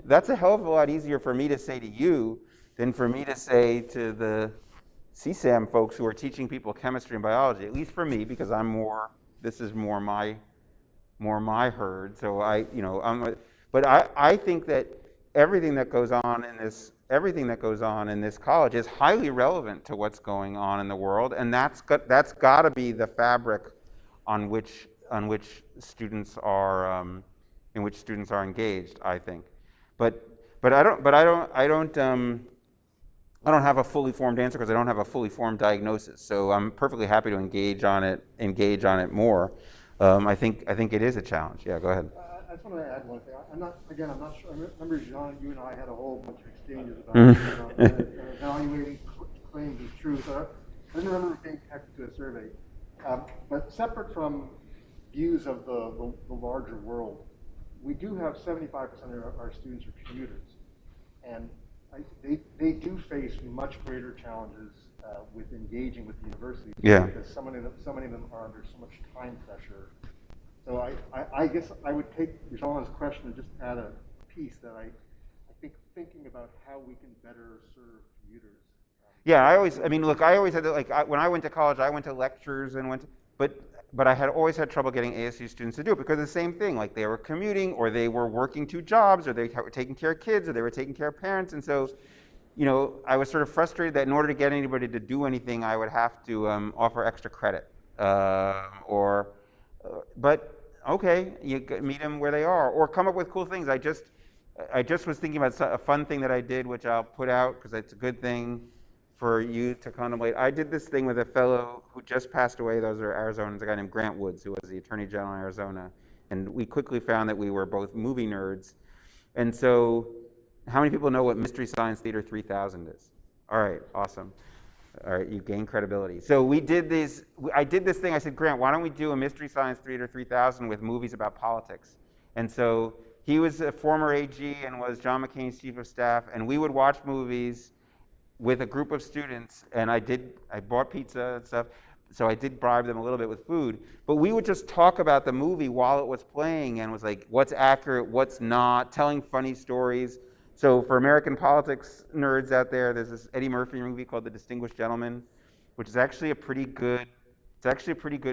that's a hell of a lot easier for me to say to you than for me to say to the CSAM folks who are teaching people chemistry and biology, at least for me, because this is more my herd. So but I think that everything that goes on in this everything that goes on in this college is highly relevant to what's going on in the world, and that's got to be the fabric on which students are in which students are engaged, I think. But I don't have a fully formed answer because I don't have a fully formed diagnosis. So I'm perfectly happy to engage on it more. I think it is a challenge. Yeah, go ahead. I just want to add one thing. I'm not sure. I remember, Jean, you and I had a whole bunch of exchanges about, evaluating claims of truth. I didn't remember being connected to a survey. But separate from views of the larger world, we do have 75% of our students are commuters. And they do face much greater challenges with engaging with the university. Yeah. Because so many of them are under so much time pressure. So I guess I would take Jean's question and just add a piece that I think thinking about how we can better serve commuters. Yeah, I always had to, when I went to college, I went to lectures and but I had always had trouble getting ASU students to do it because of the same thing, like they were commuting or they were working 2 jobs or they were taking care of kids or they were taking care of parents. And so, I was sort of frustrated that in order to get anybody to do anything, I would have to offer extra credit. But okay, you meet them where they are or come up with cool things. I just was thinking about a fun thing that I did, which I'll put out because it's a good thing for you to contemplate. I did this thing with a fellow who just passed away. Those are Arizonans, a guy named Grant Woods, who was the Attorney General in Arizona. And we quickly found that we were both movie nerds. And so, how many people know what Mystery Science Theater 3000 is? All right, awesome. All right, you gain credibility. So I did this thing. I said, Grant, why don't we do a Mystery Science Theater 3000 with movies about politics? And so he was a former AG and was John McCain's chief of staff. And we would watch movies with a group of students, and I bought pizza and stuff, so I did bribe them a little bit with food, but we would just talk about the movie while it was playing and was like, what's accurate, what's not, telling funny stories. So for American politics nerds out there, there's this Eddie Murphy movie called The Distinguished Gentleman, which is actually a pretty good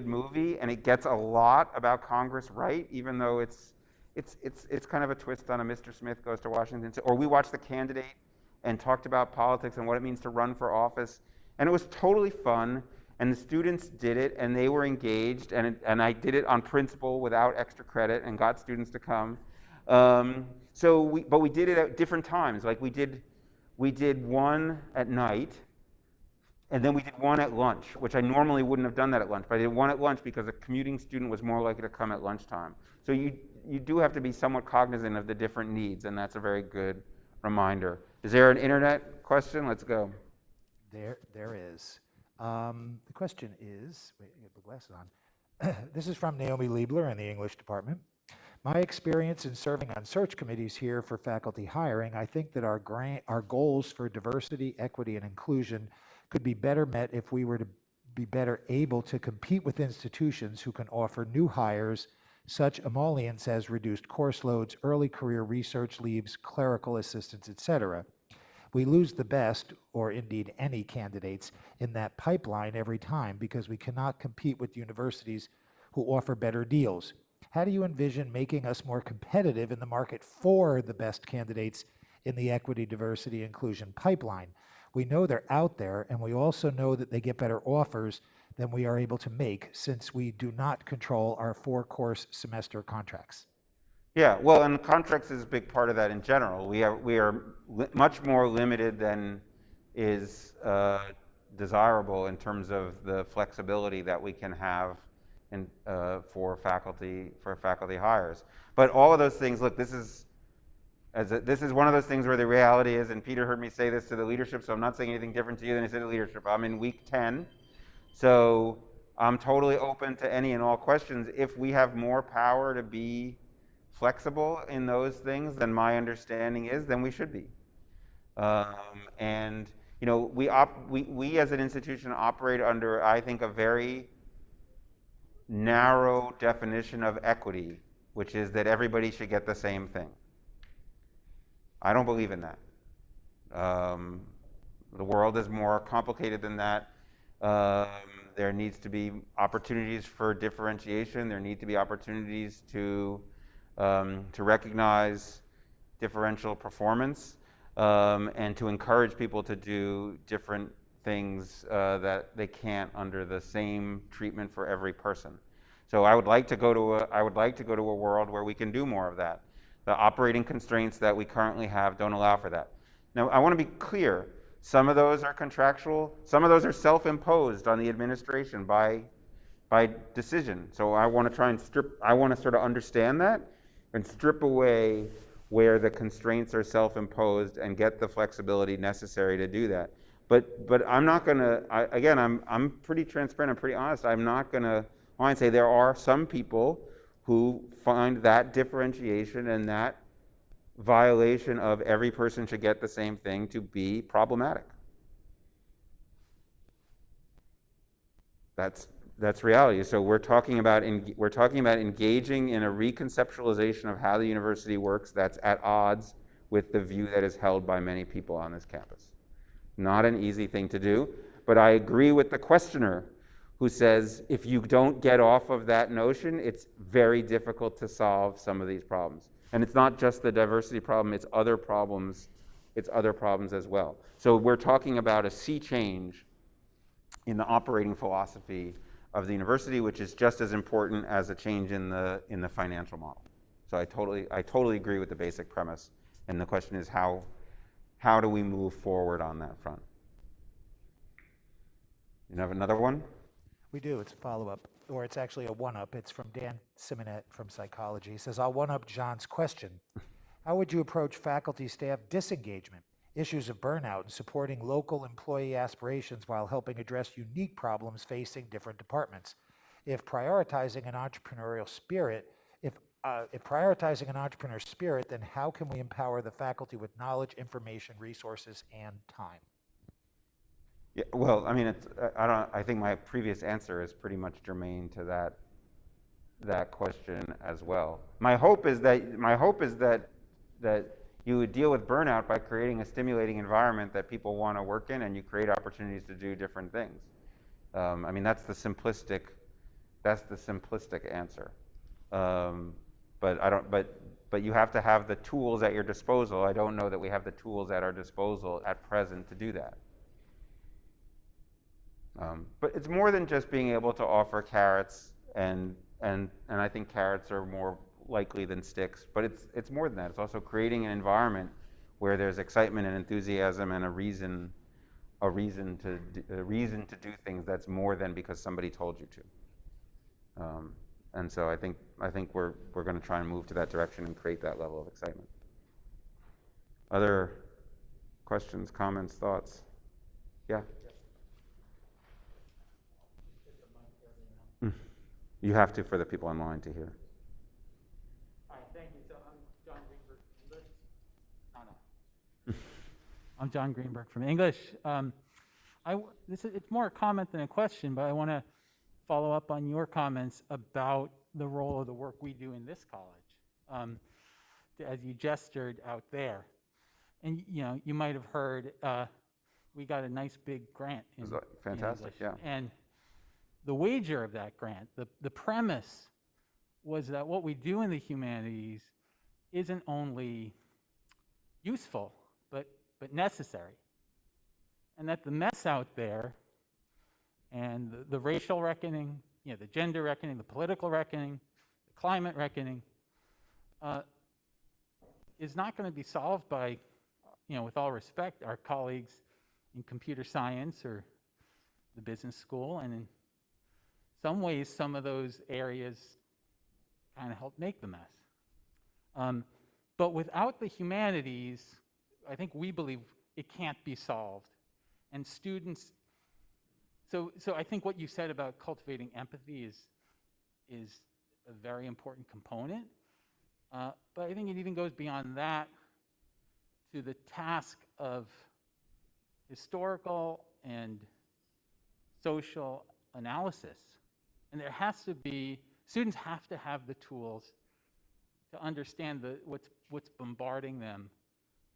movie, and it gets a lot about Congress right, even though it's kind of a twist on a Mr. Smith Goes to Washington. Or we watched The Candidate, and talked about politics and what it means to run for office. And it was totally fun, and the students did it, and they were engaged, and I did it on principle without extra credit and got students to come. But we did it at different times. Like we did one at night, and then we did one at lunch, which I normally wouldn't have done that at lunch, but I did one at lunch because a commuting student was more likely to come at lunchtime. So you do have to be somewhat cognizant of the different needs, and that's a very good reminder. Is there an internet question? Let's go. There is. The question is, wait, I get the glasses on. This is from Naomi Liebler in the English department. My experience in serving on search committees here for faculty hiring, I think that our goals for diversity, equity, and inclusion could be better met if we were to be better able to compete with institutions who can offer new hires such emollients as reduced course loads, early career research leaves, clerical assistants, etc. We lose the best, or indeed any candidates, in that pipeline every time because we cannot compete with universities who offer better deals. How do you envision making us more competitive in the market for the best candidates in the equity, diversity, inclusion pipeline? We know they're out there, and we also know that they get better offers than we are able to make since we do not control our 4-course semester contracts. Yeah, well, and contracts is a big part of that in general. We are much more limited than is desirable in terms of the flexibility that we can have for faculty hires. But all of those things, look, this is one of those things where the reality is, and Peter heard me say this to the leadership, so I'm not saying anything different to you than I said to leadership. I'm in week 10. So I'm totally open to any and all questions. If we have more power to be flexible in those things than my understanding is, then we should be. And we as an institution operate under, I think, a very narrow definition of equity, which is that everybody should get the same thing. I don't believe in that. The world is more complicated than that. There needs to be opportunities for differentiation. There need to be opportunities to recognize differential performance. and to encourage people to do different things that they can't under the same treatment for every person. So I would like to go to a world where we can do more of that. The operating constraints that we currently have don't allow for that. Now, I want to be clear. Some of those are contractual. Some of those are self-imposed on the administration by decision. So I want to try and I want to sort of understand that and strip away where the constraints are self-imposed and get the flexibility necessary to do that. But I'm not going to, again, I'm pretty transparent, I'm pretty honest. I'm not going to lie and say there are some people who find that differentiation and that violation of every person should get the same thing to be problematic. That's reality. So we're talking about engaging in a reconceptualization of how the university works that's at odds with the view that is held by many people on this campus. Not an easy thing to do, but I agree with the questioner who says if you don't get off of that notion, it's very difficult to solve some of these problems. And it's not just the diversity problem, it's other problems as well. So we're talking about a sea change in the operating philosophy of the university, which is just as important as a change in the financial model. So I totally agree with the basic premise. And the question is how do we move forward on that front? You have another one? We do. It's a follow-up, or it's actually a one-up. It's from Dan Simonet from Psychology. He says, I'll one-up John's question. How would you approach faculty staff disengagement, issues of burnout, and supporting local employee aspirations while helping address unique problems facing different departments? If prioritizing an entrepreneurial spirit, if prioritizing an entrepreneur spirit, then how can we empower the faculty with knowledge, information, resources, and time? Yeah, well, I mean, I think my previous answer is pretty much germane to that question as well. My hope is that you would deal with burnout by creating a stimulating environment that people want to work in, and you create opportunities to do different things. I mean, that's the simplistic answer. But you have to have the tools at your disposal. I don't know that we have the tools at our disposal at present to do that. But it's more than just being able to offer carrots, and I think carrots are more likely than sticks. But it's more than that. It's also creating an environment where there's excitement and enthusiasm and a reason to do things that's more than because somebody told you to. And so I think we're going to try and move to that direction and create that level of excitement. Other questions, comments, thoughts? Yeah. You have to for the people online to hear. Hi, thank you. So I'm John Greenberg from English. Oh, no. I'm John Greenberg from English. It's more a comment than a question, but I want to follow up on your comments about the role of the work we do in this college, as you gestured out there. And you might have heard we got a nice big grant. It was fantastic, yeah. And the wager of that grant, the premise was that what we do in the humanities isn't only useful, but necessary. And that the mess out there and the racial reckoning, the gender reckoning, the political reckoning, the climate reckoning, is not going to be solved by, with all respect, our colleagues in computer science or the business school. And in some ways, some of those areas kind of help make the mess. But without the humanities, I think we believe it can't be solved. And students, so I think what you said about cultivating empathy is a very important component. But I think it even goes beyond that to the task of historical and social analysis. And there has to be, students have to have the tools to understand what's bombarding them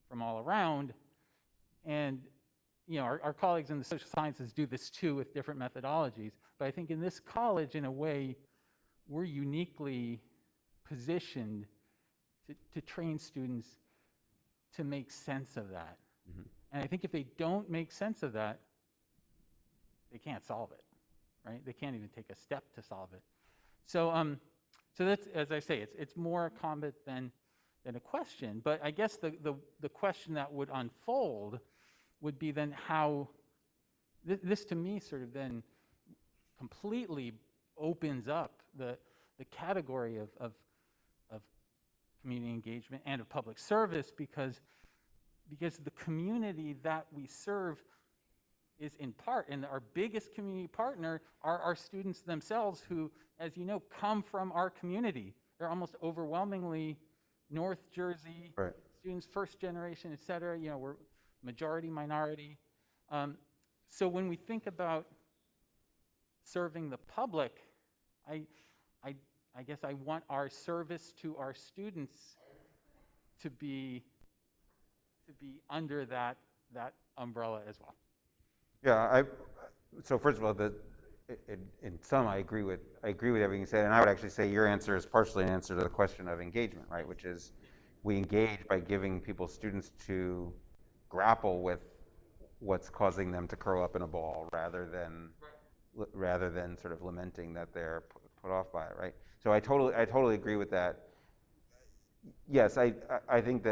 from all around. And our colleagues in the social sciences do this too with different methodologies. But I think in this college, in a way, we're uniquely positioned to train students to make sense of that. And I think if they don't make sense of that, they can't solve it, right? They can't even take a step to solve it. So, so that's, as I say, it's more a comment than a question. But I guess the question that would unfold would be then how, this to me sort of then completely opens up the category of community engagement and of public service, because the community that we serve is in part, and our biggest community partner are our students themselves, who, as you know, come from our community. They're almost overwhelmingly North Jersey students, first generation, et cetera. You know, we're majority, minority. So when we think about serving the public, I guess I want our service to our students to be under that umbrella as well. Yeah, so first of all, in sum, I agree with everything you said, and I would actually say your answer is partially an answer to the question of engagement, right? Which is, we engage by giving people, students, to grapple with what's causing them to curl up in a ball, rather than sort of lamenting that they're put off by it, right? So I totally agree with that. Yes, I think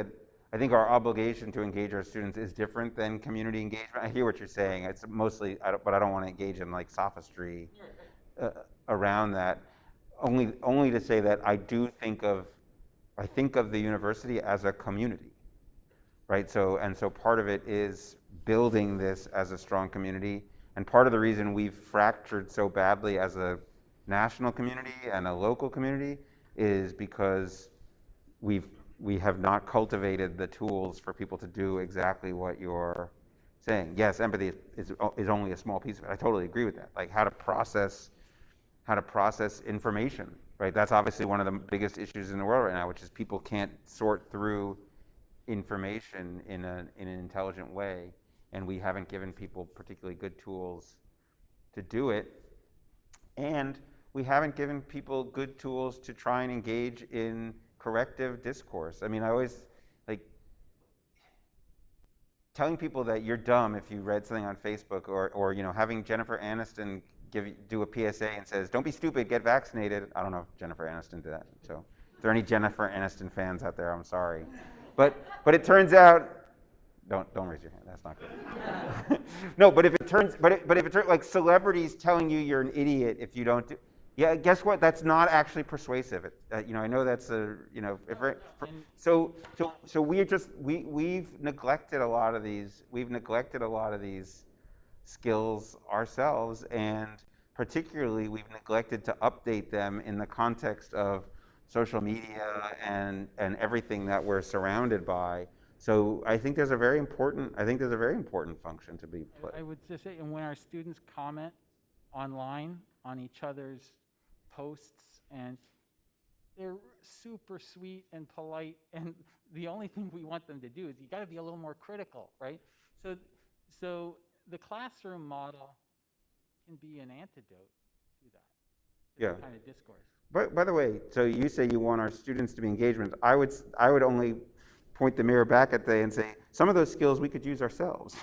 our obligation to engage our students is different than community engagement. I hear what you're saying. It's mostly, but I don't want to engage in like sophistry around that. Only to say that I think of the university as a community, right? So part of it is building this as a strong community, and part of the reason we've fractured so badly as a national community and a local community is because we have not cultivated the tools for people to do exactly what you're saying. Yes, empathy is only a small piece of it. I totally agree with that. Like how to process information, right? That's obviously one of the biggest issues in the world right now, which is people can't sort through information in an intelligent way, and we haven't given people particularly good tools to do it. And we haven't given people good tools to try and engage in corrective discourse. I mean, I always, like, telling people that you're dumb if you read something on Facebook, or you know, having Jennifer Aniston do a PSA and says, "Don't be stupid, get vaccinated." I don't know if Jennifer Aniston did that. So if there are any Jennifer Aniston fans out there, I'm sorry. But it turns out, don't raise your hand. That's not good. No, but if it turns like celebrities telling you you're an idiot if you don't do. Yeah, guess what? That's not actually persuasive. You know, I know that's so we've neglected a lot of these. We've neglected a lot of these skills ourselves, and particularly we've neglected to update them in the context of social media and everything that we're surrounded by. So I think there's a very important function to be played. I would just say, and when our students comment online on each other's posts, and they're super sweet and polite, and the only thing we want them to do is, you got to be a little more critical, right? So the classroom model can be an antidote to that kind of discourse. By the way, so you say you want our students to be engagement. I would only point the mirror back at they and say, some of those skills we could use ourselves,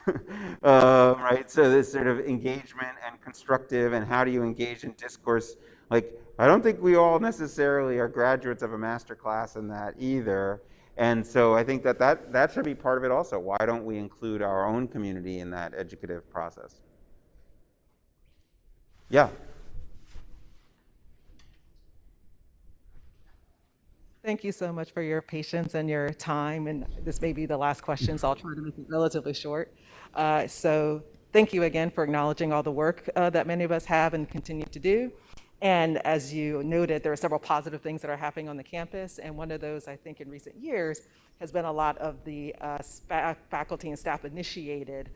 right? So this sort of engagement and constructive, and how do you engage in discourse? Like, I don't think we all necessarily are graduates of a master class in that either. And so I think that should be part of it also. Why don't we include our own community in that educative process? Yeah. Thank you so much for your patience and your time. And this may be the last question, so I'll try to make it relatively short. So thank you again for acknowledging all the work that many of us have and continue to do. And as you noted, there are several positive things that are happening on the campus. And one of those, I think, in recent years has been a lot of the faculty and staff initiated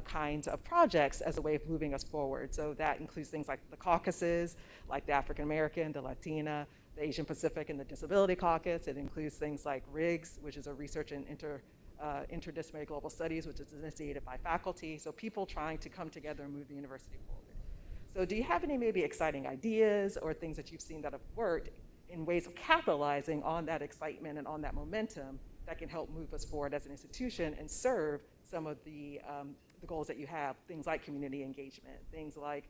kinds of projects as a way of moving us forward. So that includes things like the caucuses, like the African American, the Latina, the Asian Pacific, and the Disability Caucus. It includes things like RIGS, which is a research in interdisciplinary global studies, which is initiated by faculty. So people trying to come together and move the university forward. So do you have any maybe exciting ideas or things that you've seen that have worked in ways of capitalizing on that excitement and on that momentum that can help move us forward as an institution and serve some of the goals that you have, things like community engagement, things like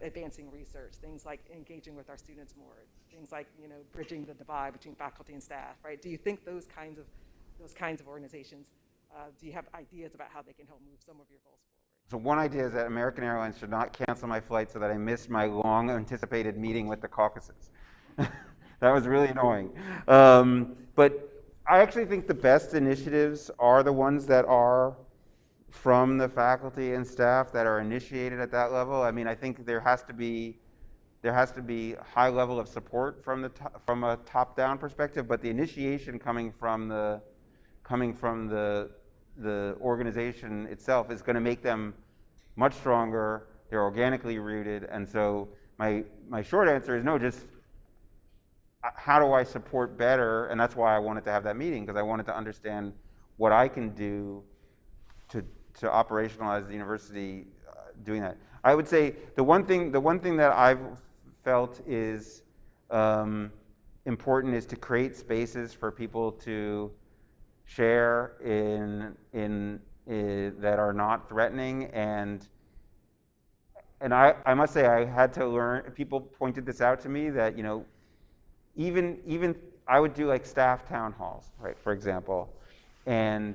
advancing research, things like engaging with our students more, things like bridging the divide between faculty and staff, right? Do you think those kinds of organizations, do you have ideas about how they can help move some of your goals forward? So one idea is that American Airlines should not cancel my flight so that I miss my long anticipated meeting with the caucuses. That was really annoying. But I actually think the best initiatives are the ones that are from the faculty and staff, that are initiated at that level. I mean, I think there has to be a high level of support from a top-down perspective, but the initiation coming from the organization itself is going to make them much stronger. They're organically rooted, and so my short answer is no. Just how do I support better? And that's why I wanted to have that meeting, because I wanted to understand what I can do to operationalize the university doing that. I would say the one thing that I've felt is important is to create spaces for people to share in that are not threatening, and I must say I had to learn. People pointed this out to me that even I would do like staff town halls, right, for example, and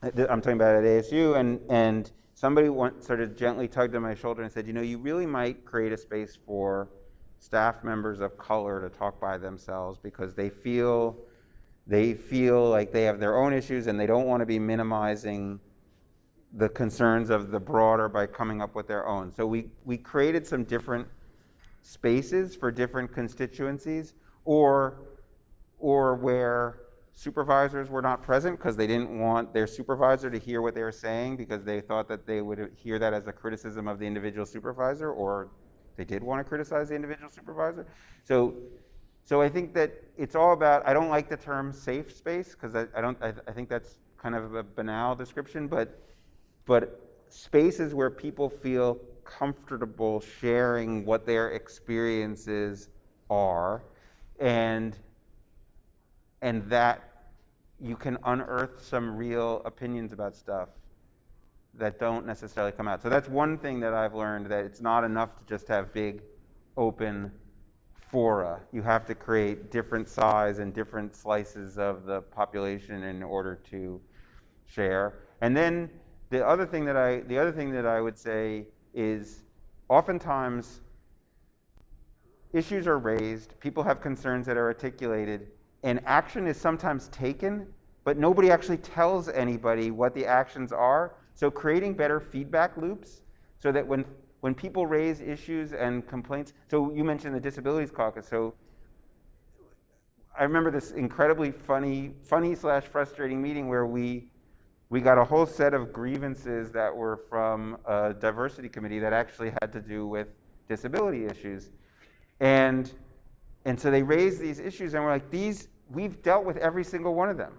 I'm talking about at ASU, and somebody once sort of gently tugged on my shoulder and said, you really might create a space for staff members of color to talk by themselves, because they feel like they have their own issues and they don't want to be minimizing the concerns of the broader by coming up with their own. So we created some different spaces for different constituencies, or where supervisors were not present because they didn't want their supervisor to hear what they were saying, because they thought that they would hear that as a criticism of the individual supervisor, or they did want to criticize the individual supervisor. So I think that it's all about, I don't like the term safe space, because I think that's kind of a banal description, but spaces where people feel comfortable sharing what their experiences are, and that you can unearth some real opinions about stuff that don't necessarily come out. So that's one thing that I've learned, that it's not enough to just have big, open fora. You have to create different size and different slices of the population in order to share. And then the other thing that I would say is, oftentimes issues are raised, people have concerns that are articulated, and action is sometimes taken, but nobody actually tells anybody what the actions are. So creating better feedback loops, so that when people raise issues and complaints, so you mentioned the Disabilities Caucus. So I remember this incredibly funny/frustrating meeting where we got a whole set of grievances that were from a diversity committee that actually had to do with disability issues. And so they raised these issues, and we're like, we've dealt with every single one of them.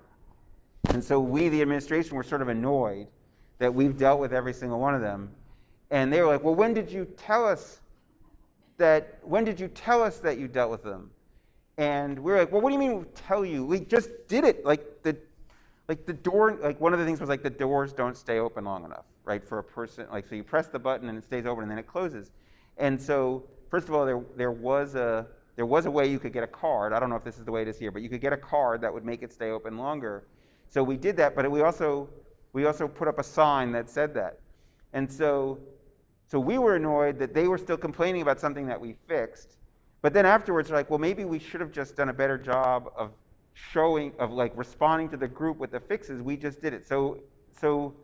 And so we, the administration, were sort of annoyed that we've dealt with every single one of them. And they were like, well, when did you tell us that you dealt with them? And we were like, well, what do you mean we tell you? We just did it. Like the door, like one of the things was like the doors don't stay open long enough, right, for a person. Like, so you press the button and it stays open and then it closes. And so, first of all, there was a way you could get a card. I don't know if this is the way it is here, but you could get a card that would make it stay open longer. So we did that, but we also put up a sign that said that. And so we were annoyed that they were still complaining about something that we fixed. But then afterwards, they're like, well, maybe we should have just done a better job of responding to the group with the fixes. We just did it. So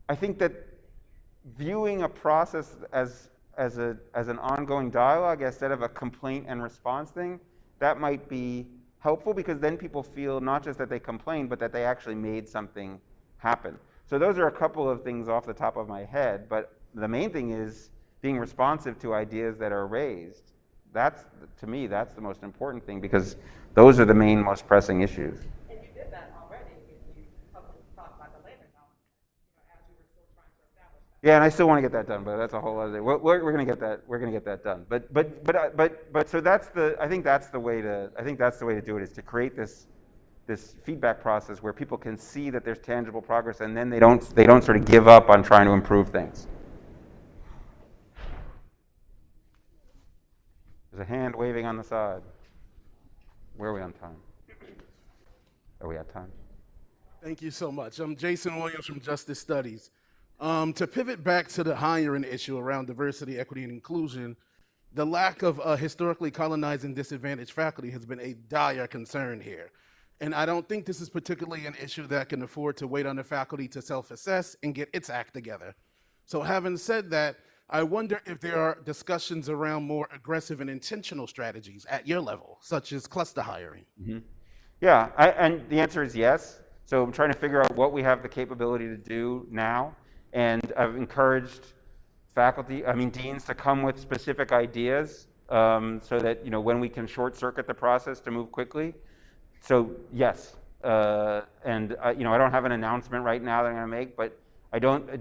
I think that viewing a process as an ongoing dialogue instead of a complaint and response thing, that might be helpful, because then people feel not just that they complained, but that they actually made something happen. So those are a couple of things off the top of my head, but the main thing is being responsive to ideas that are raised. To me, that's the most important thing, because those are the main, most pressing issues. And you did that already when you talked about the labor law, as we were still trying to establish that. Yeah, and I still want to get that done, but that's a whole other thing. We're going to get that. We're going to get that done. But so I think that's the way to do it, is to create this this feedback process where people can see that there's tangible progress, and then they don't sort of give up on trying to improve things. There's a hand waving on the side. Where are we on time? Are we at time? Thank you so much. I'm Jason Williams from Justice Studies. To pivot back to the hiring issue around diversity, equity, and inclusion, the lack of historically colonized and disadvantaged faculty has been a dire concern here. And I don't think this is particularly an issue that can afford to wait on the faculty to self-assess and get its act together. So having said that, I wonder if there are discussions around more aggressive and intentional strategies at your level, such as cluster hiring. Mm-hmm. Yeah, and the answer is yes. So I'm trying to figure out what we have the capability to do now. And I've encouraged deans to come with specific ideas so that, when we can short circuit the process to move quickly. So yes, I don't have an announcement right now that I'm going to make, but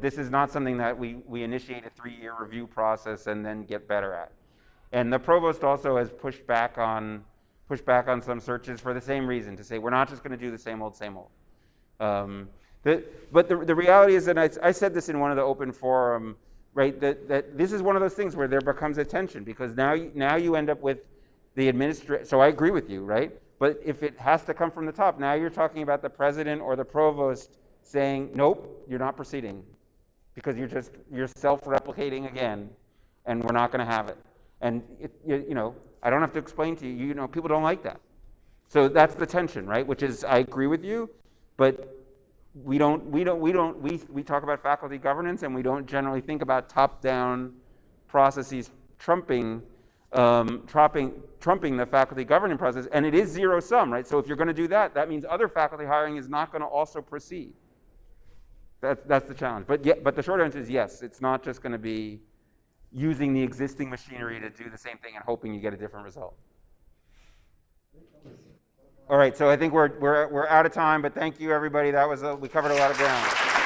this is not something that we initiate a 3-year review process and then get better at. And the provost also has pushed back on some searches for the same reason, to say we're not just going to do the same old, same old. But the reality is, and I said this in one of the open forum, right, that this is one of those things where there becomes a tension, because now you end up with the administrator. So I agree with you, right? But if it has to come from the top, now you're talking about the president or the provost saying, nope, you're not proceeding, because you're self-replicating again, and we're not going to have it. And I don't have to explain to you, people don't like that. So that's the tension, right? Which is, I agree with you, but we talk about faculty governance, and we don't generally think about top-down processes trumping the faculty governing process, and it is zero-sum, right? So if you're going to do that, that means other faculty hiring is not going to also proceed. That's the challenge. But the short answer is yes. It's not just going to be using the existing machinery to do the same thing and hoping you get a different result. All right, so I think we're out of time, but thank you, everybody. We covered a lot of ground.